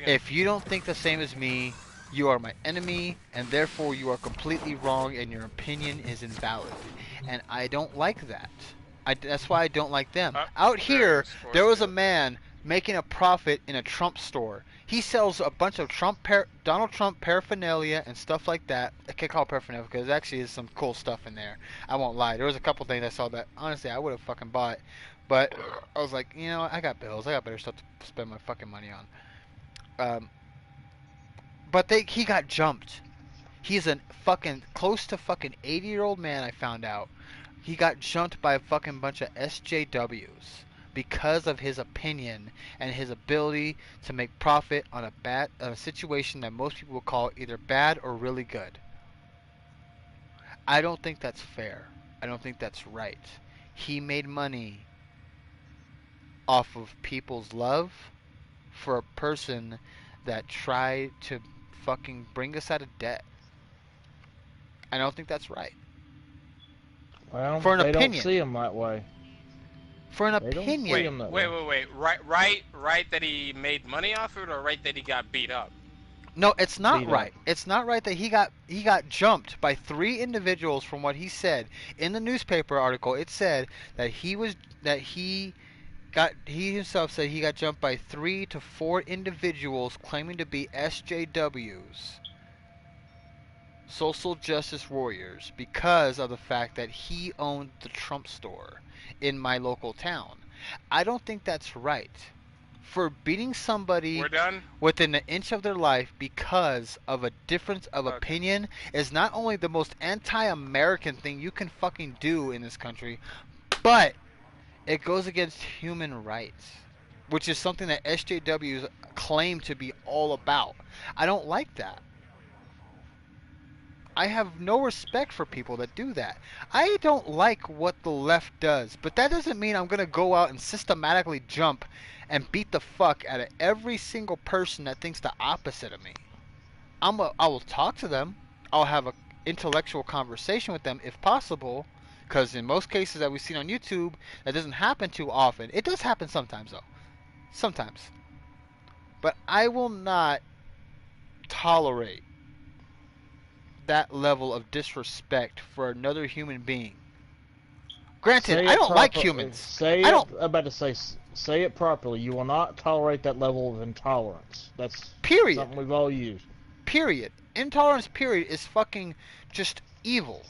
if you don't think the same as me, you are my enemy, and therefore you are completely wrong, and your opinion is invalid. And I don't like that. That's why I don't like them. Out here, there was a man making a profit in a Trump store. He sells a bunch of Donald Trump paraphernalia and stuff like that. I can't call it paraphernalia because there actually is some cool stuff in there. I won't lie. There was a couple things I saw that, honestly, I would have fucking bought. But I was like, you know, I got bills. I got better stuff to spend my fucking money on. But he got jumped. He's a fucking close to fucking 80-year-old man, I found out. He got jumped by a fucking bunch of SJWs. because of his opinion and his ability to make profit on a situation that most people would call either bad or really good. I don't think that's fair. I don't think that's right. He made money off of people's love for a person that tried to fucking bring us out of debt. I don't think that's right. Well, for an they opinion. don't see him that way. For an They don't opinion. see him that way. Wait. Right that he made money off it, or right that he got beat up? No, it's not Beat right. up. It's not right that he got jumped by 3 individuals. From what he said in the newspaper article, it said that he himself said he got jumped by 3 to 4 individuals claiming to be SJWs, social justice warriors, because of the fact that he owned the Trump store in my local town. I don't think that's right. For beating somebody within an inch of their life because of a difference of opinion is not only the most anti-American thing you can fucking do in this country, but it goes against human rights, which is something that SJWs claim to be all about. I don't like that. I have no respect for people that do that. I don't like what the left does, but that doesn't mean I'm going to go out and systematically jump and beat the fuck out of every single person that thinks the opposite of me. I will talk to them. I'll have an intellectual conversation with them if possible, because in most cases that we've seen on YouTube, that doesn't happen too often. It does happen sometimes, though. Sometimes. But I will not tolerate that level of disrespect for another human being. Granted, I don't like humans. I'm about to say it properly. You will not tolerate that level of intolerance. That's period. Something we've all used. Period. Intolerance, period, is fucking just evil.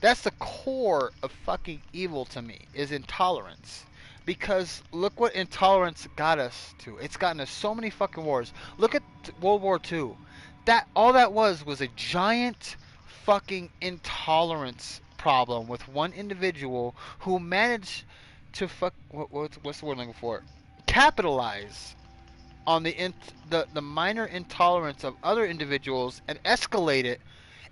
That's the core of fucking evil to me, is intolerance. Because look what intolerance got us to. It's gotten us so many fucking wars. Look at World War II. All that was a giant fucking intolerance problem with one individual who managed to what's the word I'm looking for? Capitalize on the minor intolerance of other individuals and escalate it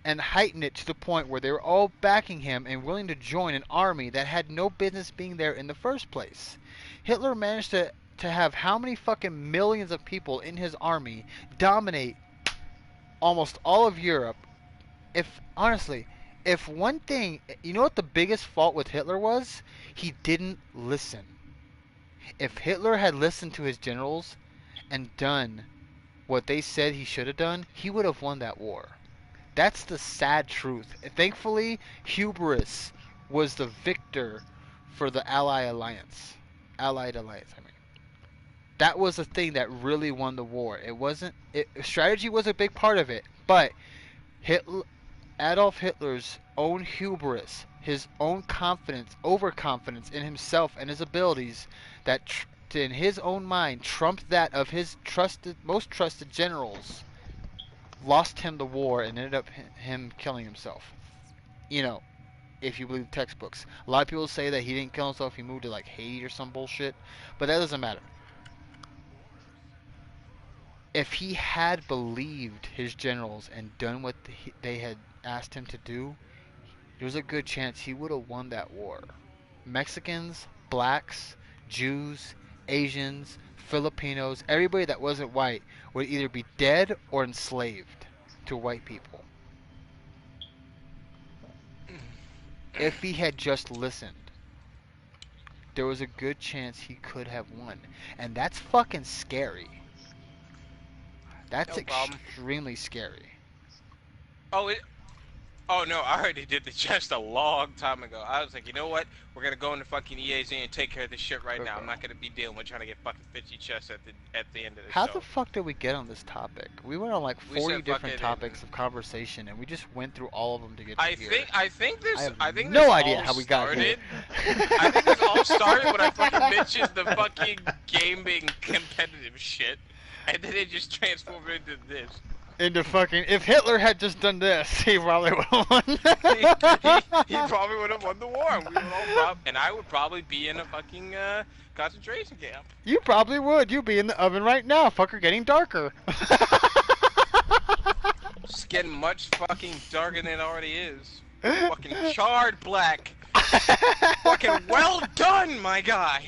and heighten it to the point where they were all backing him and willing to join an army that had no business being there in the first place. Hitler managed to have how many fucking millions of people in his army dominate almost all of Europe. If one thing, you know what the biggest fault with Hitler was? He didn't listen. If Hitler had listened to his generals and done what they said he should have done, he would have won that war. That's the sad truth. Thankfully, hubris was the victor for the Allied Alliance. That was the thing that really won the war. Strategy was a big part of it, but Adolf Hitler's own hubris, his own overconfidence in himself and his abilities, that in his own mind trumped that of his most trusted generals, lost him the war and ended up him killing himself. If you believe the textbooks. A lot of people say that he didn't kill himself, he moved to like Haiti or some bullshit, but that doesn't matter. If he had believed his generals and done what they had asked him to do, there's a good chance he would have won that war. Mexicans, blacks, Jews, Asians, Filipinos, everybody that wasn't white would either be dead or enslaved to white people. If he had just listened, there was a good chance he could have won. And that's fucking scary. That's extremely scary. Oh no, I already did the chest a long time ago. I was like, you know what? We're gonna go into fucking EAZ and take care of this shit right now. I'm not gonna be dealing with trying to get fucking 50 chests at the end of the show. How the fuck did we get on this topic? We went on like 40 different topics of conversation, and we just went through all of them to get to here. I think this no idea how we got here. I think this all started when I fucking mentioned the fucking gaming competitive shit, and then it just transformed into this. into fucking. If Hitler had just done this, he probably would have won. he probably would have won the war, and we would all and I would probably be in a fucking concentration camp. You probably would. You'd be in the oven right now, fucker, getting darker. It's getting much fucking darker than it already is. Fucking charred black. Fucking well done, my guy.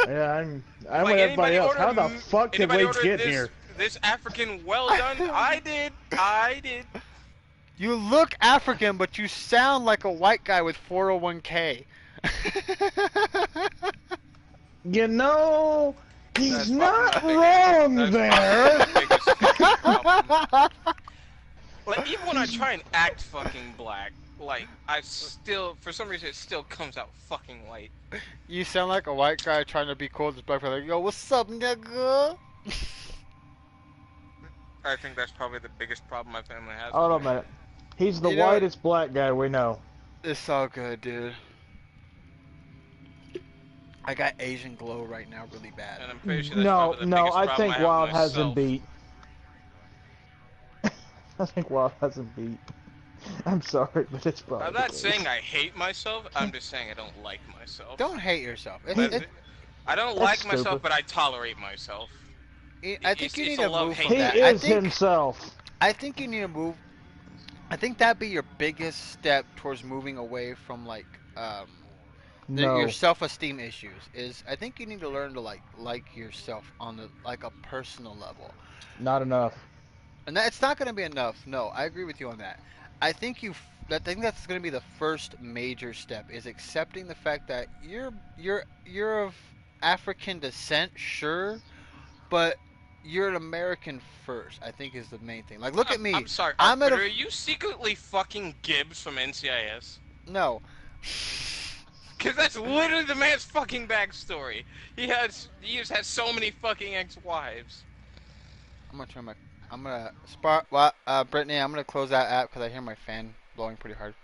Yeah, I'm Like with everybody else. order How the fuck did we get this, here? This African well done? I did. You look African, but you sound like a white guy with 401k. You know, he's not wrong there. Like, even when I try and act fucking black, like, I still, for some reason, it still comes out fucking white. You sound like a white guy trying to be cool with his black friend. Like, yo, what's up, nigga? I think that's probably the biggest problem my family has. Hold on a minute. He's the whitest black guy we know. It's all good, dude. I got Asian glow right now really bad. And I'm pretty sure that's I think Wild has hasn't beat. I think Wild hasn't beat. I'm sorry, but it's probably. I'm not saying I hate myself. I'm just saying I don't like myself. Don't hate yourself. I don't like myself, but I tolerate myself. I think you need to move from He that. is himself. I think you need to move. I think that'd be your biggest step towards moving away from like your self-esteem issues. Is I think you need to learn to like yourself on a personal level. Not enough. And it's not going to be enough. No, I agree with you on that. I think that's going to be the first major step is accepting the fact that you're of African descent, sure, but you're an American first. I think is the main thing. Like, look at me. I'm sorry. Are you secretly fucking Gibbs from NCIS? No. Because that's literally the man's fucking backstory. He just has so many fucking ex-wives. Brittany, I'm gonna close that app because I hear my fan blowing pretty hard.